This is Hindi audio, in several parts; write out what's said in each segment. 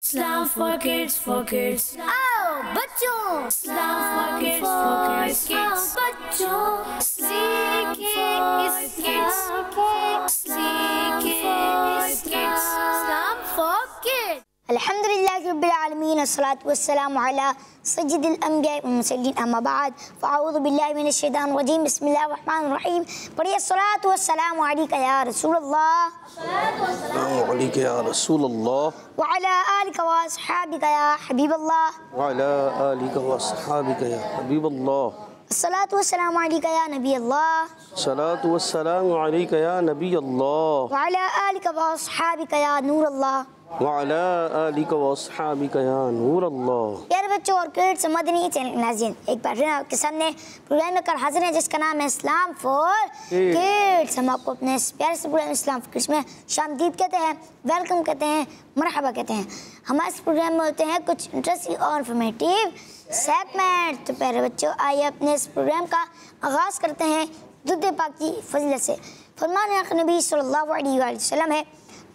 Islam for kids, for kids. आओ बच्चों, Islam for kids, for kids. बच्चों सीखे Islam for kids. अल्हम्दुलिल्लाह रब्बिल आलमीन अस्सलातु वस्सलामु अला सय्यिदिल अंबिया व मुरसलीन अम्मा बाद फ़अऊज़ु बिल्लाहि मिनश शैतानिर रजीम बिस्मिल्लाहिर रहमानिर रहीम। पढ़िए अस्सलातु वस्सलामु अलैका या रसूलल्लाह अस्सलामु अलैका या रसूलल्लाह व अला आलिका व अस्हाबिका या हबीबल्लाह व अला आलिका व अस्हाबिका या हबीबल्लाह। अस्सलातु वस्सलामु अलैका या नबी अल्लाह सलातु वस्सलामु अलैका या नबी अल्लाह व अला आलिका व अस्हाबिका या नूर अल्लाह व अला आलिका व अस्हाबिका या नूर अल्लाह। प्यारे बच्चों और किड्स मदनी चैनल के नाज़रीन, एक बार फिर आपके सामने प्रोग्राम में कर हाजिर हैं जिसका नाम है इस्लाम फॉर किड्स। हम आपको अपने इस प्यारे से प्रोग्राम इस्लाम फॉर किड्स में शामदीद कहते हैं, वेलकम कहते हैं, मरहबा कहते हैं। हमारे इस प्रोग्राम में होते हैं कुछ इंटरेस्टिंग और इन्फॉर्मेटिव सेगमेंट। तो प्यारे बच्चों आइए अपने इस प्रोग्राम का आगाज़ करते हैं दुध पाक की फजीलत से। फरमान नबी सल्लल्लाहु अलैहि वसल्लम है,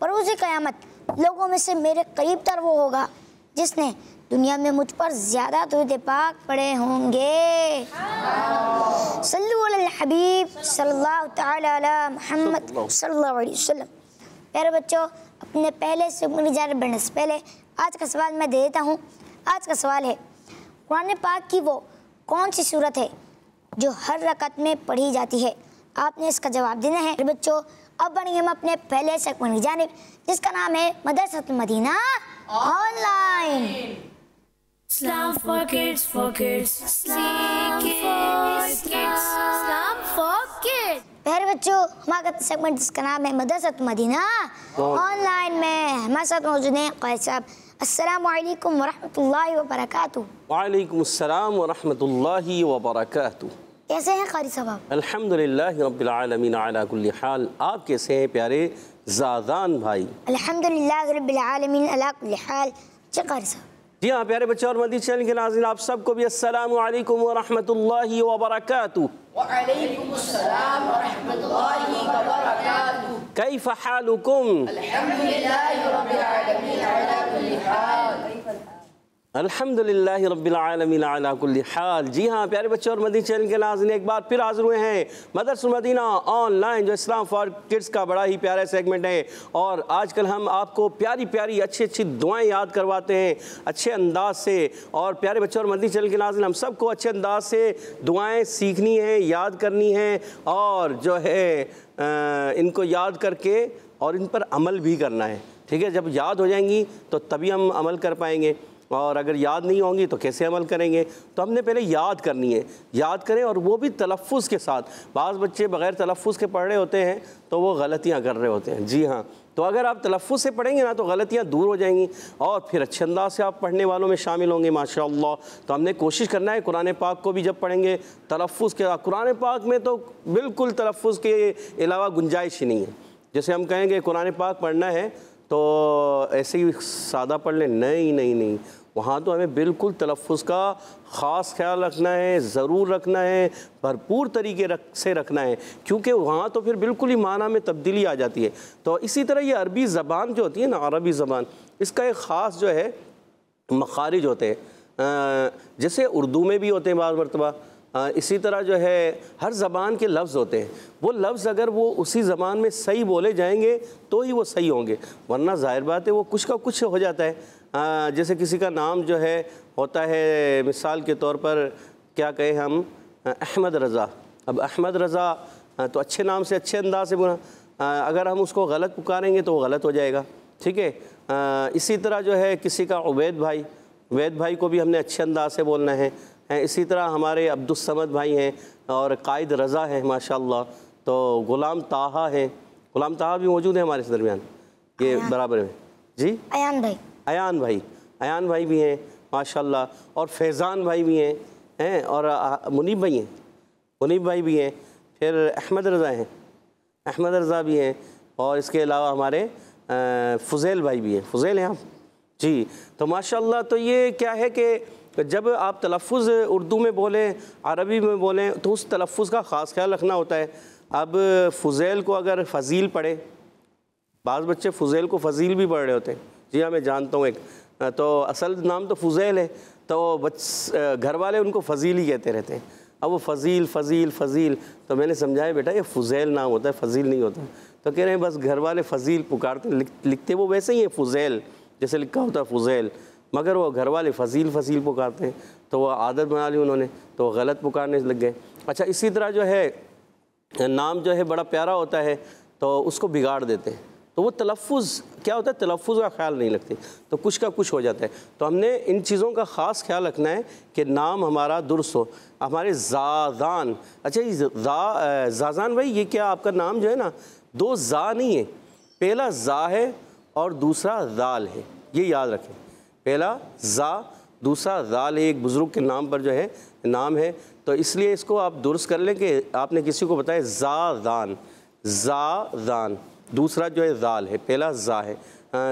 बरोज़ क़यामत लोगों में से मेरे करीब तर वो होगा जिसने दुनिया में मुझ पर ज़्यादा दुरूद पाक पढ़े होंगे। सल्लु अलल हबीब सल्लल्लाहु तआला अला मुहम्मद सल्लल्लाहु अलैहि वसल्लम। प्यारे बच्चों, अपने पहले से जाने बढ़ने से पहले आज का सवाल मैं दे देता हूँ। आज का सवाल है, कुरान पाक की वो कौन सी सूरत है जो हर रकत में पढ़ी जाती है? आपने इसका जवाब देना है। बच्चों अब बढ़ेंगे हम अपने पहले सेगमेंट की जानिब जिसका नाम है Madrasatul Madina online. Islam for kids, for kids. Islam for kids। प्यारे बच्चों हमारा सेगमेंट जिसका नाम है मदरसतुल मदीना ऑनलाइन में हमारे साथ मौजूद हैं क़ारी साहब। अस्सलामु अलैकुम व रहमतुल्लाहि व बरकातुहू। वालेकुम अस्सलाम व रहमतुल्लाहि व बरकातुहू। कैसे हैं क़ारी साहब? अल्हम्दुलिल्लाह रब्बिल आलमीन अला कुल्ली हाल। आप कैसे हैं प्यारे ज़ादान भाई? अल्हम्दुलिल्लाह रब्बिल आलमीन अला कुल्ली हाल। जी क़ारी साहब। जी हाँ प्यारे बच्चों और मदनी चैनल के नाज़रीन, आप सबको भी अस्सलामु अलैकुम व रहमतुल्लाहि व बरकातुहू। वालेकुम अस्सलाम व रहमतुल्लाहि व बरकातुहू। कैफ़ हालुकुम? अल्हम्दुलिल्लाहि रब्बिल आलमीन अला कुल्ली हाल। अल्हम्दुलिल्लाहि रब्बिल आलमीन अला कुल्ली हाल। जी हाँ प्यारे बच्चों और मदनी चैनल के नाज़रीन, एक बार फिर हाज़िर हुए हैं मदरसतुल मदीना ऑनलाइन जो इस्लाम फॉर किड्स का बड़ा ही प्यारा सेगमेंट है। और आजकल हम आपको प्यारी प्यारी अच्छी अच्छी दुआएं याद करवाते हैं अच्छे अंदाज से। और प्यारे बच्चों और मदनी चैनल के नाज़रीन, हम सबको अच्छे अंदाज से दुआएँ सीखनी है, याद करनी है और जो है इनको याद करके और इन पर अमल भी करना है। ठीक है, जब याद हो जाएंगी तो तभी हम अमल कर पाएंगे और अगर याद नहीं होंगी तो कैसे अमल करेंगे? तो हमने पहले याद करनी है, याद करें और वो भी तलफ़्फ़ुज़ के साथ। बाज़ बच्चे बग़ैर तलफ़्फ़ुज़ के पढ़ रहे होते हैं तो वो गलतियाँ कर रहे होते हैं। जी हाँ, तो अगर आप तलफ़्फ़ुज़ से पढ़ेंगे ना तो गलतियाँ दूर हो जाएंगी और फिर अच्छे अंदाज से आप पढ़ने वालों में शामिल होंगे माशाअल्लाह। तो हमने कोशिश करना है कुरान पाक को भी जब पढ़ेंगे तलफ़्फ़ुज़ के। कुरान पाक में तो बिल्कुल तलफ़्फ़ुज़ के अलावा गुंजाइश ही नहीं है। जैसे हम कहेंगे कुरान पाक पढ़ना है तो ऐसे ही सादा पढ़ लें, नहीं नहीं नहीं, वहाँ तो हमें बिल्कुल तलफ़्फ़ुज़ का ख़ास ख्याल रखना है, ज़रूर रखना है, भरपूर तरीके से रखना है, क्योंकि वहाँ तो फिर बिल्कुल ही माना में तब्दीली आ जाती है। तो इसी तरह ये अरबी ज़बान जो होती है ना, अरबी ज़बान, इसका एक ख़ास जो है मखारिज होते हैं, जैसे उर्दू में भी होते हैं बाज़ मरतबा। इसी तरह जो है हर ज़बान के लफ्ज़ होते हैं, वो लफ्ज़ अगर वो उसी ज़बान में सही बोले जाएंगे तो ही वो सही होंगे, वरना ज़ाहिर बात है वो कुछ का कुछ हो जाता है। जैसे किसी का नाम जो है होता है, मिसाल के तौर पर क्या कहें हम, अहमद रज़ा। अब अहमद रज़ा तो अच्छे नाम से अच्छे अंदाज से बोला, अगर हम उसको गलत पुकारेंगे तो वो गलत हो जाएगा। ठीक है, इसी तरह जो है किसी का उबैद भाई, उबैद भाई को भी हमने अच्छे अंदाज से बोलना है। इसी तरह हमारे अब्दुस्समद भाई हैं और कायद रज़ा हैं माशाअल्लाह। तो ग़ुलाम ताहा हैं, ग़ुलाम ताहा भी मौजूद है हमारे दरमियान ये बराबर में। जी अयान भाई, अयान भाई भी हैं माशाअल्लाह। और फैज़ान भाई भी हैं और मुनीब भाई भी हैं। फिर अहमद रज़ा भी हैं और इसके अलावा हमारे फ़ुज़ैल भाई भी हैं। फ़ुज़ैल हैं आप? जी, तो माशाअल्लाह। तो ये क्या है कि जब आप तलफ़्फ़ुज़ उर्दू में बोलें, अरबी में बोलें तो उस तलफ़्फ़ुज़ का ख़ास ख्याल रखना होता है। अब फ़ुज़ैल को अगर फ़ज़ील पढ़े, बाज़ बच्चे फ़ुज़ैल को फ़ज़ील भी पढ़ रहे होते हैं। जी हाँ, मैं जानता हूँ एक तो असल नाम तो फुज़ैल है, तो घर वाले उनको फ़ज़ील ही कहते रहते हैं। अब वो फ़ज़ील फ़ज़ील फ़ज़ील, तो मैंने समझाया बेटा ये फुज़ैल नाम होता है, फ़ज़ील नहीं होता। तो कह रहे हैं बस घर वाले फ़ज़ील पुकारते, लिखते वो वैसे ही है फुज़ैल, जैसे लिखा होता है फुज़ैल, मगर वो घर वाले फ़ज़ील फ़ज़ील पुकारते हैं। तो वो आदत बना ली उन्होंने, तो गलत पुकारने लग गए। अच्छा, इसी तरह जो है नाम जो है बड़ा प्यारा होता है तो उसको बिगाड़ देते हैं, तो वो तलफ़ुज़ क्या होता है, तलफ़ुज़ का ख्याल नहीं रखते, तो कुछ का कुछ हो जाता है। तो हमने इन चीज़ों का ख़ास ख्याल रखना है कि नाम हमारा दुरुस्त हो। हमारे ज़ाज़ान, अच्छा ये ज़ाज़ान भाई, ये क्या आपका नाम जो है ना, 2 ज़ा नहीं है, पहला ज़ा है और दूसरा ज़ाल है, ये याद रखें। पहला ज़ा, दूसरा ज़ाल है। एक बुज़ुर्ग के नाम पर जो है नाम है, तो इसलिए इसको आप दुरुस्त कर लें कि आपने किसी को बताया ज़ाज़ान, ज़ाज़ान, दूसरा जो है ज़ाल है, पहला ज़ा है,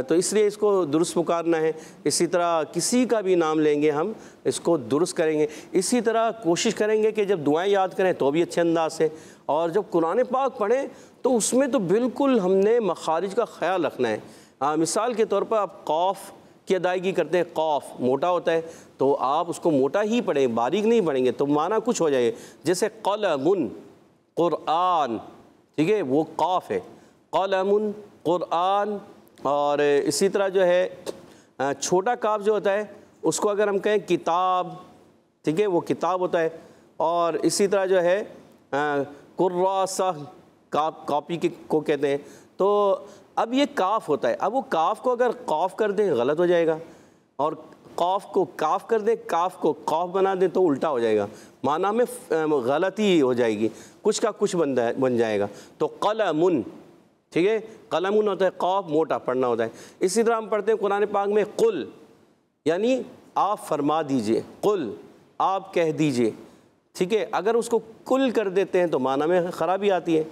तो इसलिए इसको दुरुस्त पुकारना है। इसी तरह किसी का भी नाम लेंगे हम इसको दुरुस्त करेंगे। इसी तरह कोशिश करेंगे कि जब दुआएं याद करें तो भी अच्छे अंदाज से, और जब कुरान पाक पढ़ें तो उसमें तो बिल्कुल हमने मखारिज का ख्याल रखना है। मिसाल के तौर पर आप कौफ़ की अदायगी करते हैं, कौफ़ मोटा होता है तो आप उसको मोटा ही पढ़ें, बारीक नहीं पढ़ेंगे तो माना कुछ हो जाएगा। जैसे क़लमुन क़ुरआन, ठीक है, वो कौफ़ है, क़लमुन क़ुरआन। और इसी तरह जो है छोटा काफ जो होता है उसको अगर हम कहें किताब, ठीक है, वो किताब होता है। और इसी तरह जो है कुर्रासा, कॉपी को कहते हैं। तो अब ये काफ होता है, अब वो काफ को अगर कौफ कर दें गलत हो जाएगा, और कौफ को काफ कर दें, काफ को कौफ बना दें तो उल्टा हो जाएगा, माना में गलती हो जाएगी, कुछ का कुछ बन जाएगा। तो क़लमुन, ठीक है, क़लमुन होता है कौफ, मोटा पढ़ना होता है। इसी तरह हम पढ़ते हैं कुरान पाक में कुल, यानी आप फरमा दीजिए, कुल आप कह दीजिए, ठीक है। अगर उसको कुल कर देते हैं तो माना में ख़राबी आती है,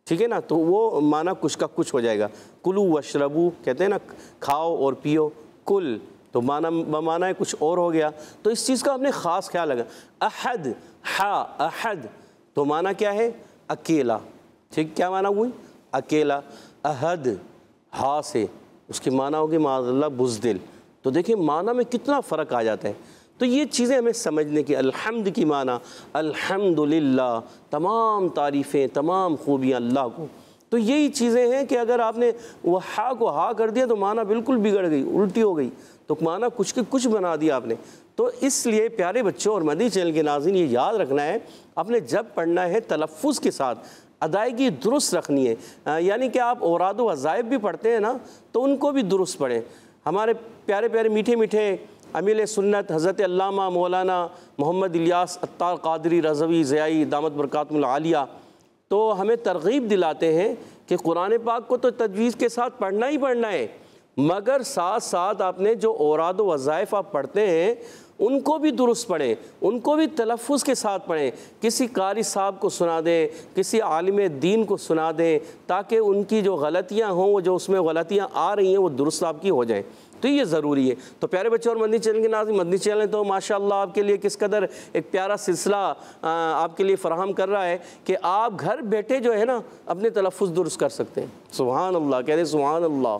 ठीक है ना, तो वो माना कुछ का कुछ हो जाएगा। कुलू वशरबू कहते हैं ना, खाओ और पियो, कुल तो माना है कुछ और हो गया। तो इस चीज़ का हमने ख़ास ख्याल रखा। अहद, हा अहद तो माना क्या है, अकेला, ठीक, क्या माना हुई, अकेला। अहद हा से उसकी माना होगी माज़ल्लाह बुज़दिल। तो देखिए माना में कितना फ़र्क आ जाता है। तो ये चीज़ें हमें समझने की, अल्हम्द की माना अल्हम्दुलिल्लाह, तमाम तारीफ़ें, तमाम खूबियाँ अल्लाह को। तो यही चीज़ें हैं कि अगर आपने वह हा को हा कर दिया तो माना बिल्कुल बिगड़ गई, उल्टी हो गई, तो माना कुछ के कुछ बना दिया आपने। तो इसलिए प्यारे बच्चों और मदनी चैनल के नाज़रीन, ये याद रखना है, आपने जब पढ़ना है तलफ़ुज़ के साथ, अदायगी दुरुस्त रखनी है। यानी कि आप औराद वज़ाइफ भी पढ़ते हैं ना, तो उनको भी दुरुस्त पढ़ें। हमारे प्यारे प्यारे मीठे मीठे अमील सुन्नत हज़रत अल्लामा मौलाना मोहम्मद इलियास अत्तार क़ादरी रज़वी ज़ियाई दामत बरकातुहुल आलिया तो हमें तरग़ीब दिलाते हैं कि कुरान पाक को तो तजवीज़ के साथ पढ़ना ही पढ़ना है, मगर साथ साथ आपने जो औराद वज़ाइफ आप पढ़ते हैं उनको भी दुरुस्त पढ़ें, उनको भी तलफ़ुज़ के साथ पढ़ें। किसी कारी साहब को सुना दें, किसी आलिम दीन को सुना दें, ताकि उनकी जो गलतियाँ हों, वो जो उसमें गलतियाँ आ रही हैं वो दुरुस्त आपकी हो जाएँ। तो ये ज़रूरी है। तो प्यारे बच्चों और मदनी चैनल के नाज़रीन, मदनी चैनल तो माशाअल्लाह आपके लिए किस कदर एक प्यारा सिलसिला आपके लिए फ़राहम कर रहा है कि आप घर बैठे जो है ना अपने तलफ़ुज़ दुरुस्त कर सकते हैं। सुभान अल्लाह, कह दे सुभान अल्लाह,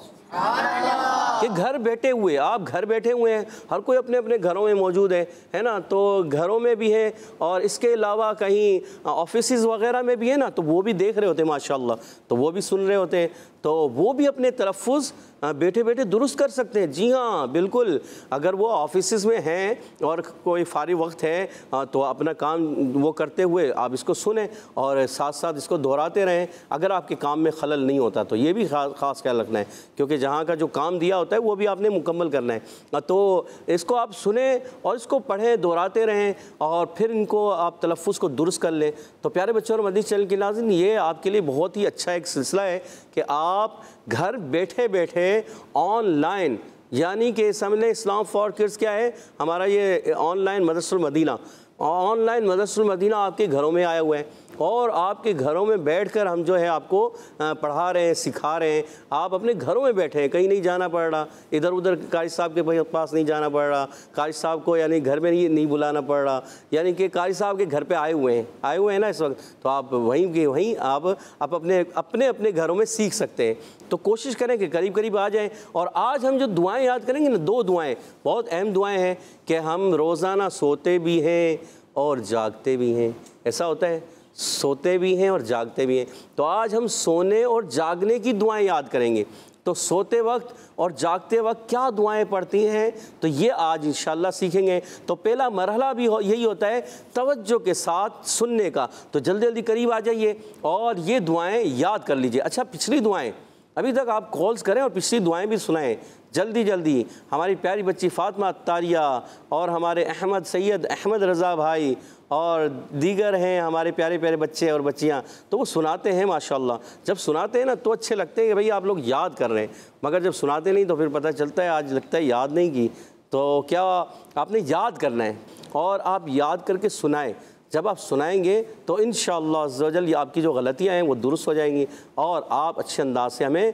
कि घर बैठे हुए, आप घर बैठे हुए हैं, हर कोई अपने अपने घरों में मौजूद है ना, तो घरों में भी है और इसके अलावा कहीं ऑफिसेज़ वगैरह में भी है ना, तो वो भी देख रहे होते हैं माशाअल्लाह, तो वो भी सुन रहे होते हैं, तो वो भी अपने तलफ़ुज़ बैठे बैठे दुरुस्त कर सकते हैं। जी हाँ बिल्कुल, अगर वो ऑफिसेज़ में हैं और कोई फारिग वक्त है तो अपना काम वो करते हुए आप इसको सुने और साथ साथ इसको दोहराते रहें, अगर आपके काम में खलल नहीं होता तो ये भी ख़ास ख्याल रखना है, क्योंकि जहाँ का जो काम दिया होता है वो भी आपने मुकम्मल करना है। तो इसको आप सुने और इसको पढ़ें, दोहराते रहें और फिर इनको आप तलफ़ुज़ को दुरुस्त कर लें। तो प्यारे बच्चों और मदनी चैनल के नाज़रीन, ये आपके लिए बहुत ही अच्छा एक सिलसिला है कि आप घर बैठे बैठे ऑनलाइन, यानी कि समझ इस्लाम फॉर किड्स क्या है, हमारा ये online Madrasatul Medina, online Madrasatul Medina आपके घरों में आया हुआ है। और आपके घरों में बैठकर हम जो है आपको पढ़ा रहे हैं, सिखा रहे हैं। आप अपने घरों में बैठे हैं, कहीं नहीं जाना पड़ रहा, इधर उधर कारी साहब के पास नहीं जाना पड़ रहा, कारी साहब को यानी घर में नहीं बुलाना पड़ रहा, यानी कि कारी साहब के घर पे आए हुए हैं ना इस वक्त, तो आप वहीं के वहीं आप अपने अपने घरों में सीख सकते हैं। तो कोशिश करें कि करीब करीब आ जाएं। और आज हम जो दुआएं याद करेंगे ना, 2 दुआएं बहुत अहम दुआएं हैं कि हम रोज़ाना सोते भी हैं और जागते भी हैं। ऐसा होता है, सोते भी हैं और जागते भी हैं। तो आज हम सोने और जागने की दुआएं याद करेंगे। तो सोते वक्त और जागते वक्त क्या दुआएं पढ़ती हैं, तो ये आज इंशाल्लाह सीखेंगे। तो पहला मरहला भी यही होता है तवज्जो के साथ सुनने का। तो जल्दी जल्दी करीब आ जाइए और ये दुआएं याद कर लीजिए। अच्छा, पिछली दुआएं अभी तक आप कॉल्स करें और पिछली दुआएं भी सुनाएं जल्दी जल्दी। हमारी प्यारी बच्ची फातिमा तारिया और हमारे अहमद सैयद अहमद रज़ा भाई और दीगर हैं हमारे प्यारे प्यारे बच्चे और बच्चियां, तो वो सुनाते हैं माशाल्लाह। जब सुनाते हैं ना तो अच्छे लगते हैं कि भाई आप लोग याद कर रहे हैं, मगर जब सुनाते नहीं तो फिर पता चलता है आज लगता है याद नहीं की। तो क्या आपने याद करना है और आप याद करके सुनाएं। जब आप सुनाएंगे तो इंशाअल्लाह अज़्ज़वजल आपकी जो गलतियाँ हैं वो दुरुस्त हो जाएंगी और आप अच्छे अंदाज से हमें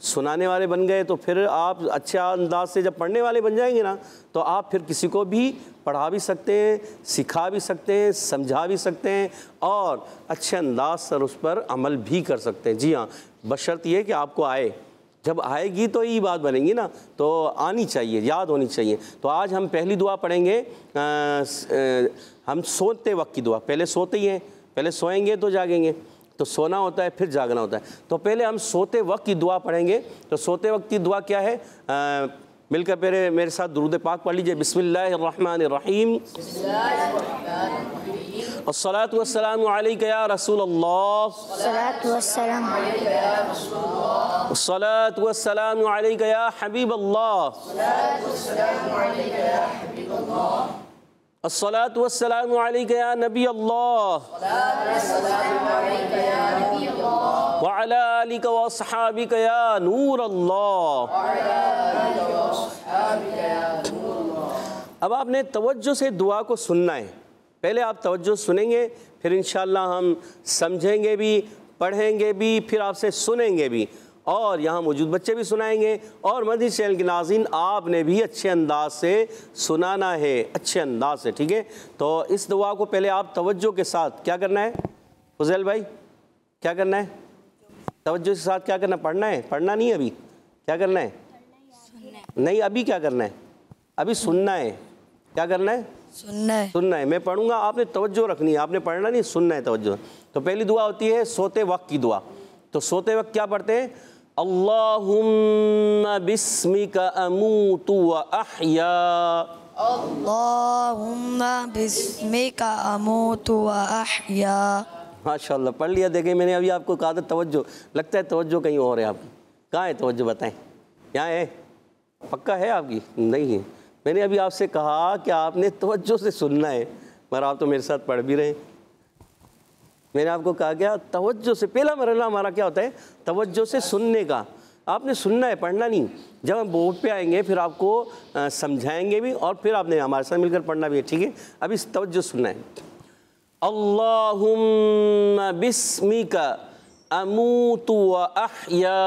सुनाने वाले बन गए। तो फिर आप अच्छे अंदाज से जब पढ़ने वाले बन जाएंगे ना, तो आप फिर किसी को भी पढ़ा भी सकते हैं, सिखा भी सकते हैं, समझा भी सकते हैं और अच्छे अंदाज से उस पर अमल भी कर सकते हैं। जी हाँ, बशर्त ये कि आपको आए। जब आएगी तो ये बात बनेगी ना, तो आनी चाहिए, याद होनी चाहिए। तो आज हम पहली दुआ पढ़ेंगे, हम सोते वक्त की दुआ। पहले सोते ही हैं, पहले सोएंगे तो जागेंगे, तो सोना होता है फिर जागना होता है। तो पहले हम सोते वक्त की दुआ पढ़ेंगे। तो सोते वक्त की दुआ क्या है, मिलकर मेरे साथ दुरूद पाक पढ़ लीजिए। बिस्मिल्लाहिर्रहमानिर्रहीम। अस्सलातु वस्सलामु अलैका या रसूलल्लाह। अस्सलातु वस्सलामु अलैका या हबीबल्लाह। अस्सलातु वस्सलामु अलैका या नबी अल्लाह व अला आलिका व अस्हाबिका या नूर अल्लाह। अब आपने तवज्जो से दुआ को सुनना है। पहले आप तवज्जो सुनेंगे, फिर इंशाअल्लाह हम समझेंगे भी, पढ़ेंगे भी, फिर आपसे सुनेंगे भी और यहाँ मौजूद बच्चे भी सुनाएंगे। और मदनी चैनल के नाज़रीन, आपने भी अच्छे अंदाज से सुनाना है, अच्छे अंदाज से, ठीक है। तो इस दुआ को पहले आप तवज्जो के साथ क्या करना है, फुज़ैल भाई क्या करना है, तवज्जो के साथ क्या करना, पढ़ना है, पढ़ना नहीं अभी, क्या करना है, नहीं अभी क्या करना है, अभी सुनना है। क्या करना है, सुनना है। मैं पढ़ूंगा, आपने तवज्जो रखनी है, आपने पढ़ना नहीं, सुनना है, तवज्जो। तो पहली दुआ होती है सोते वक्त की दुआ। तो सोते वक्त क्या पढ़ते हैं, अल्लाहुम्मा बिस्मिका अमूतु व अहया। अल्लाहुम्मा बिस्मिका अमूतु व अहया। माशाअल्लाह, पढ़ लिया। देखें, मैंने अभी आपको कहा था तवज्जो, लगता है तवज्जो कहीं और है आपकी। कहाँ है तवज्जो, बताएं। यहाँ है, पक्का है आपकी, नहीं है। मैंने अभी आपसे कहा कि आपने तवज्जो से सुनना है, मगर आप तो मेरे साथ पढ़ भी रहे हैं। मैंने आपको कहा क्या, तवज्जो से पहला मरहला हमारा क्या होता है, तवज्जो से सुनने का। आपने सुनना है, पढ़ना नहीं। जब हम बोर्ड पे आएंगे फिर आपको समझाएंगे भी और फिर आपने हमारे साथ मिलकर पढ़ना भी है, ठीक है। अभी तवज्जो सुनना है। अल्लाहुम्मा बिस्मिका अमूतु व अहया।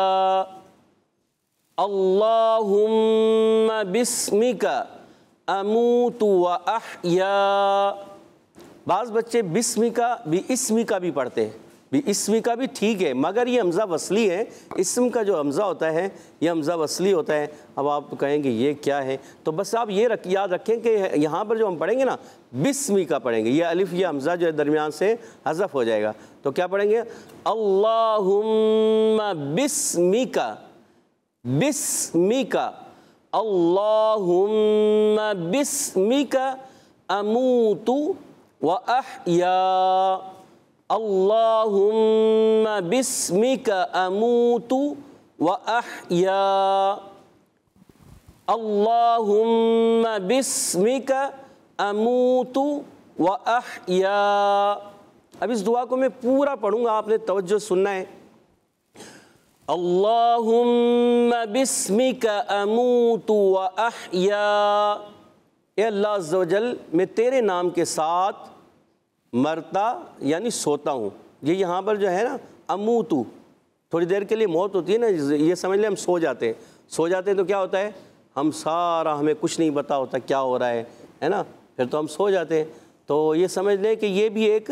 अल्लाहुम्मा बिस्मिका अमूतु व अहया। बाज़ बच्चे बिस्मिका भी इस्मिका भी पढ़ते हैं, भी इस्मिका भी ठीक है, मगर ये हमज़ा वसली है। इस्म का जो हमज़ा होता है ये हमज़ा वसली होता है। अब आप कहेंगे ये क्या है, तो बस आप ये याद रखें कि यहाँ पर जो हम पढ़ेंगे ना, बिस्मिका पढ़ेंगे। ये अलिफ या हमज़ा जो है दरमियान से हज़फ हो जाएगा। तो क्या पढ़ेंगे, अल्लाहुम्मा बिस्मिका, बिस्मिका, अल्लाहुम्मा बिस्मिका अमूतु व अहया। अल्लाहुम्मा बिस्मिका अमूतु व अहया। अल्लाहुम्मा बिस्मिका अमूतु व अहया। अब इस दुआ को मैं पूरा पढ़ूंगा, आपने तवज्जो सुनना है। अल्लाहुम्मा बिस्मिका अमूतु व अहया। ए अल्लाह अज़्ज़ व जल, मैं तेरे नाम के साथ मरता यानी सोता हूँ। ये यहाँ पर जो है ना अमूतु, थोड़ी देर के लिए मौत होती है ना, ये समझ लें हम सो जाते हैं। सो जाते हैं तो क्या होता है, हम सारा, हमें कुछ नहीं पता होता क्या हो रहा है ना, फिर तो हम सो जाते हैं। तो ये समझ लें कि ये भी एक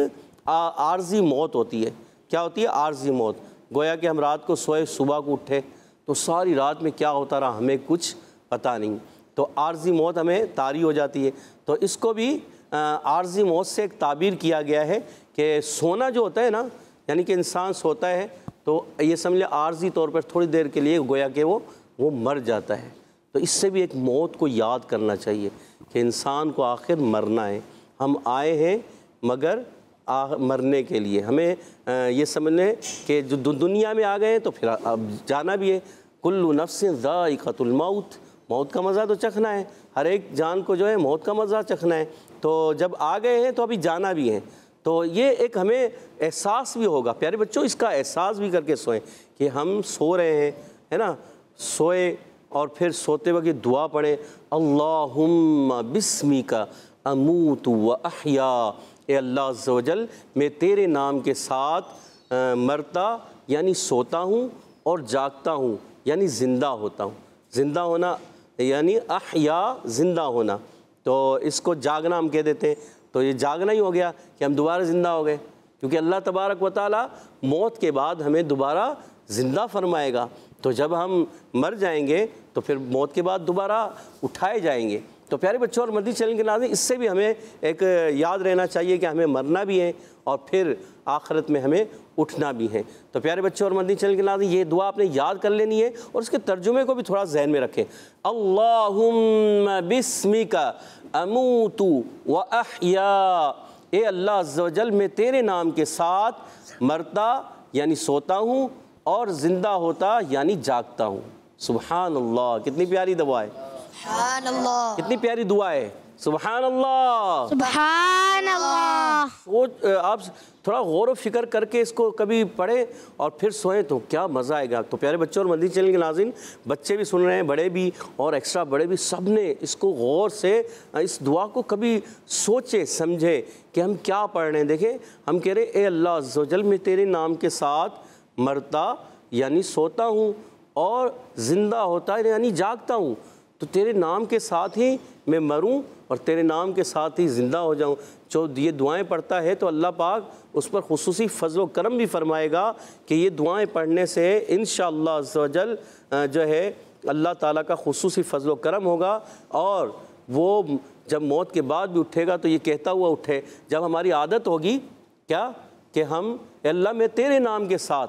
आर्जी मौत होती है। क्या होती है? आर्जी मौत। गोया कि हम रात को सोए, सुबह को उठे तो सारी रात में क्या होता रहा हमें कुछ पता नहीं, तो आर्जी मौत हमें तारी हो जाती है। तो इसको भी आर्जी मौत से एक ताबीर किया गया है कि सोना जो होता है ना, यानी कि इंसान सोता है तो ये समझ लें आर्जी तौर पर थोड़ी देर के लिए गोया कि वो मर जाता है। तो इससे भी एक मौत को याद करना चाहिए कि इंसान को आखिर मरना है। हम आए हैं मगर मरने के लिए। हमें ये समझ लें कि जो दुनिया में आ गए हैं तो फिर अब जाना भी है। कुल्लु नफ्सिन ज़ाइक़तुल मौत, मौत का मज़ा तो चखना है, हर एक जान को जो है मौत का मज़ा चखना है। तो जब आ गए हैं तो अभी जाना भी है। तो ये एक हमें एहसास भी होगा। प्यारे बच्चों, इसका एहसास भी करके सोएं कि हम सो रहे हैं, है ना। सोए और फिर सोते वक्त दुआ पढ़ें, अल्लाहुम्मा बिस्मिका अमूतु व अहया। ए अल्लाह अज़्ज़ व जल, मैं तेरे नाम के साथ मरता यानी सोता हूँ और जागता हूँ यानी ज़िंदा होता हूँ। ज़िंदा होना यानी अहया, ज़िंदा होना। तो इसको जागना हम कह देते हैं। तो ये जागना ही हो गया कि हम दोबारा ज़िंदा हो गए, क्योंकि अल्लाह तबारक व तआला मौत के बाद हमें दोबारा ज़िंदा फरमाएगा। तो जब हम मर जाएंगे तो फिर मौत के बाद दोबारा उठाए जाएंगे। तो प्यारे बच्चों और मदनी चैनल के नाज़रीन, इससे भी हमें एक याद रहना चाहिए कि हमें मरना भी है और फिर आखिरत में हमें उठना भी है। तो प्यारे बच्चों और मदनी चैनल के नाज़रीन, ये दुआ आपने याद कर लेनी है और उसके तर्जुमे को भी थोड़ा जहन में रखें। अल्लाहुम्मा बिस्मिका अमूतु व अहया। ए अल्लाह अज़्ज़ व जल, मैं तेरे नाम के साथ मरता यानी सोता हूँ और ज़िंदा होता यानी जागता हूँ। सुबहान अल्लाह, कितनी प्यारी दुआ है, सुभान अल्लाह, कितनी प्यारी दुआ है। सुबहान अल्लाह, सुभान अल्लाह। सोच, आप थोड़ा गौर व फिक्र करके इसको कभी पढ़ें और फिर सोएं तो क्या मज़ा आएगा। तो प्यारे बच्चों और मदनी चैनल के नाज़रीन, बच्चे भी सुन रहे हैं, बड़े भी और एक्स्ट्रा बड़े भी, सब ने इसको गौर से इस दुआ को कभी सोचे समझे कि हम क्या पढ़ रहे हैं। देखें, हम कह रहे ए अल्लाह अज़्ज़ व जल, मैं तेरे नाम के साथ मरता यानी सोता हूँ और ज़िंदा होता यानी जागता हूँ। तो तेरे नाम के साथ ही मैं मरूं और तेरे नाम के साथ ही ज़िंदा हो जाऊं। जो ये दुआएं पढ़ता है तो अल्लाह पाक उस पर खुसूसी फजल व करम भी फरमाएगा कि ये दुआएं पढ़ने से इंशाअल्लाह अज़्ज़ व जल जो है अल्लाह ताला का खुसूसी फजल व करम होगा। और वो जब मौत के बाद भी उठेगा तो ये कहता हुआ उठे। जब हमारी आदत होगी क्या कि हम अल्लाह मैं तेरे नाम के साथ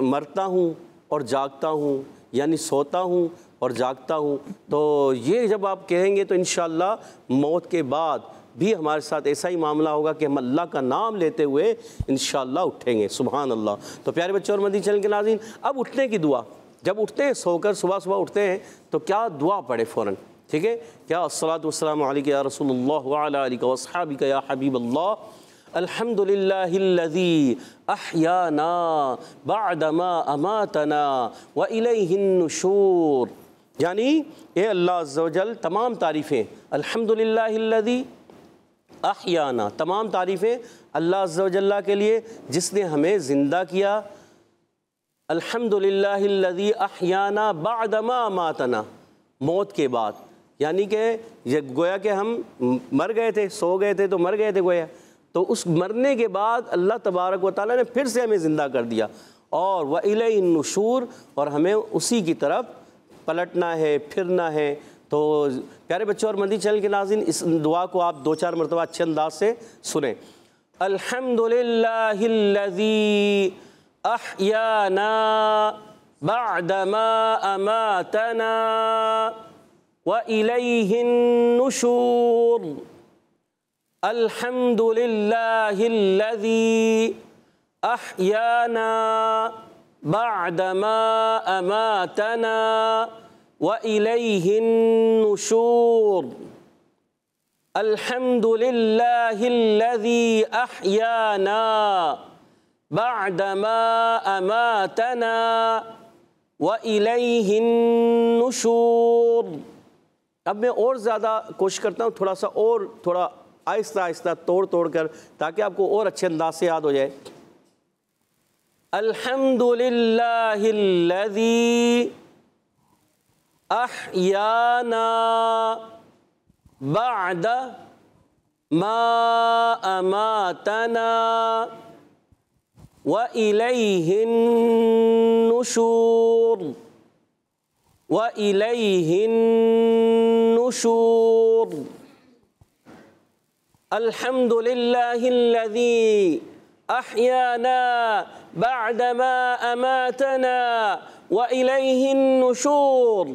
मरता हूँ और जागता हूँ यानी सोता हूँ और जागता हूँ, तो ये जब आप कहेंगे तो इंशाअल्लाह मौत के बाद भी हमारे साथ ऐसा ही मामला होगा कि हम अल्लाह का नाम लेते हुए इंशाअल्लाह उठेंगे। सुभान अल्लाह। तो प्यारे बच्चों और मदनी चैनल के नाज़रीन, अब उठने की दुआ, जब उठते हैं सोकर सुबह सुबह उठते हैं तो क्या दुआ पढ़े फ़ौरन, ठीक है। क्या अस्सलातु वस्सलामु अलैका या रसूलुल्लाह व अला आलिका व अस्हाबिका या हबीबल्लाह, अल्हम्दुलिल्लाहिल्लज़ी अहयाना बअदमा अमातना व इलैहिन नुशूर। यानी ए अल्लाह अज़्ज़ व जल, तमाम तारीफ़ें अल्हम्दुलिल्लाहिल्लज़ी अहयाना, तमाम तारीफ़ें अल्लाह अज़्ज़ व जल्ला के लिए जिसने हमें ज़िंदा किया। अल्हम्दुलिल्लाहिल्लज़ी अहयाना बअदमा अमातना, मौत के बाद, यानी कि ये गोया कि हम मर गए थे, सो गए थे तो मर गए थे गोया, तो उस मरने के बाद अल्लाह तबारक व तआला ने फिर से हमें ज़िंदा कर दिया। और व इलैहिन नुशूर, और हमें उसी की तरफ पलटना है, फिरना है। तो प्यारे बच्चों और मदनी चैनल के नाज़रीन, इस दुआ को आप 2-4 मरतबा अच्छे अंदाज से सुने। अल्हम्दुलिल्लाहिल्लज़ी अहयाना बअदमा अमातना व इलैहिन नुशूर। अल्हम्दुलिल्लाहिल्लज़ी अहयाना बअदमा अमातना व इलैहिन नुशूर। अल्हम्दुलिल्लाहिल्लज़ी अहयाना बअदमा अमातना व इलैहिन नुशूर। अब मैं और ज़्यादा कोशिश करता हूँ, थोड़ा सा और थोड़ा आहिस्ता आहिस्ता तोड़ तोड़ कर, ताकि आपको और अच्छे अंदाज से याद हो जाए। अल्हम्दुलिल्लाहिल्लज़ी अहयाना बअद मा अमातना व इलैहिन नुशूर व इलैहिन नुशूर। अल्हम्दुलिल्लाहिल्लज़ी अहयाना बअद मा अमातना व इलैहिन नुशूर।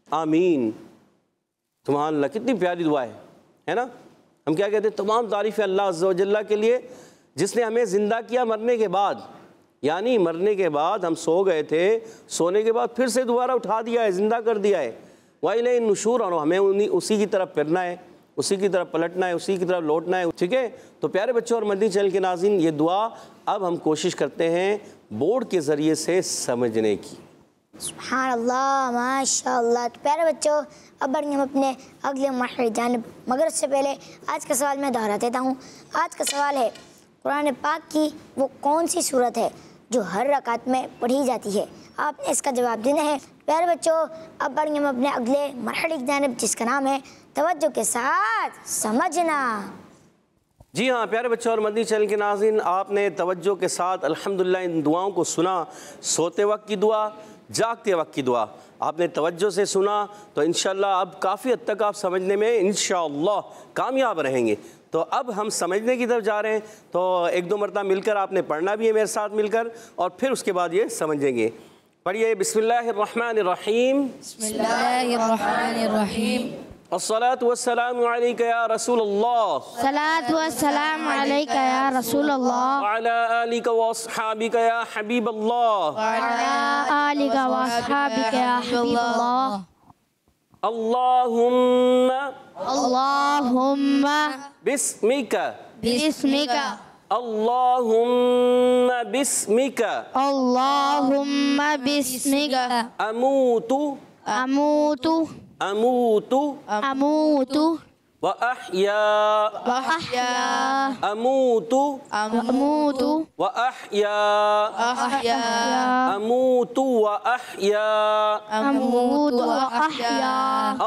आमीन। सुभान अल्लाह, कितनी प्यारी दुआ है ना। हम क्या कहते हैं, तमाम तारीफ़ अल्लाह अज़्ज़ा व जल्ला के लिए जिसने हमें ज़िंदा किया मरने के बाद, यानी मरने के बाद हम सो गए थे, सोने के बाद फिर से दोबारा उठा दिया है, ज़िंदा कर दिया है। व इलैहिन नुशूर, और हमें उसी की तरफ फिरना है, उसी की तरफ पलटना है, उसी की तरफ लौटना है। ठीक है, तो प्यारे बच्चों और मदनी चैनल के नाज़रीन, ये दुआ अब हम कोशिश करते हैं बोर्ड के ज़रिए से समझने की। सुभान अल्लाह, माशाअल्लाह। तो प्यारे बच्चों, अब बढ़ेंगे हम अपने अगले मरहले की जानिब, मगर उससे पहले आज का सवाल मैं दोहरा देता हूँ। आज का सवाल है, कुरान पाक की वो कौन सी सूरत है जो हर रकात में पढ़ी जाती है? आपने इसका जवाब देना है। प्यारे बच्चों, अब बढ़ेंगे हम अपने अगले मरहले की जानिब, जिसका नाम है तवज्जो के साथ समझना। जी हाँ प्यारे बच्चों और मदनी चैनल के नाज़रीन, आपने तवज्जो के साथ अल्हम्दुलिल्लाह इन दुआओं को सुना। सोते वक्त की दुआ, जागते वक्त की दुआ, आपने तवज्जो से सुना, तो इंशाअल्लाह अब काफ़ी हद तक आप समझने में इंशाअल्लाह कामयाब रहेंगे। तो अब हम समझने की तरफ जा रहे हैं, तो एक दो मरतबा मिलकर आपने पढ़ना भी है मेरे साथ मिलकर, और फिर उसके बाद ये समझेंगे। पढ़िए, बिस्मिल्लाहिर्रहमानिर्रहीम। बिस्मिल्लाहिर्रहमानिर्रहीम। अस्सलातु वस्सलामु अलैका या रसूलल्लाह। सलात व सलाम अलैका या रसूलल्लाह। व अला आलिका व अस्हाबिका या हबीबल्लाह। व अला आलिका व अस्हाबिका या हबीबल्लाह। अल्लाहुम्मा अल्लाहुम्मा बिस्मिका बिस्मिका अल्लाहुम्मा बिस्मिका अल्लाहुम्मा बिस्मिका अमूतु अमूतु अमूतु अमूतु व अहया व अहया अमूतु अमूतु व अहया अहया अमूतु व अहया अमूतु व अहया।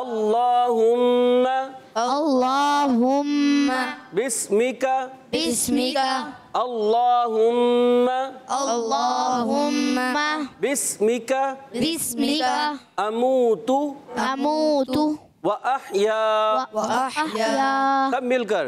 अल्लाहुम्मा अल्लाहुम्मा बिस्मिका बिस्मिका अल्लाहुम्मा अल्लाहुम्मा बिस्मिका बिस्मिका अमूतु अमूतु व अहया। व अहया। सब मिलकर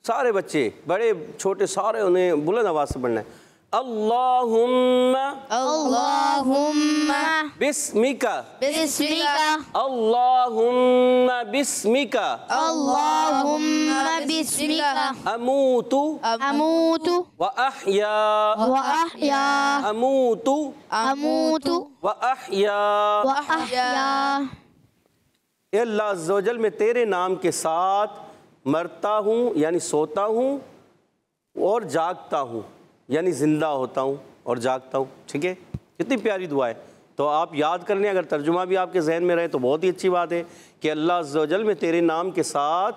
सारे बच्चे बड़े छोटे सारे उन्हें बुलंद आवाज से पढ़ना है। अल्लाहुम्मा अल्लाहुम्मा बिस्मिका बिस्मिका अल्लाहुम्मा बिस्मिका अल्लाहुम्मा बिस्मिका अमूतु अमूतु व अहया व अहया अमूतु अमूतु व अहया। व अहया। ए अल्लाह अज़्ज़ व जल, मैं तेरे नाम के साथ मरता हूँ यानी सोता हूँ, और जागता हूँ यानी ज़िंदा होता हूँ और जागता हूँ। ठीक है, कितनी प्यारी दुआ है। तो आप याद कर लें, अगर तर्जुमा भी आपके जहन में रहे तो बहुत ही अच्छी बात है कि अल्लाह अज़्ज़ व जल, मैं तेरे नाम के साथ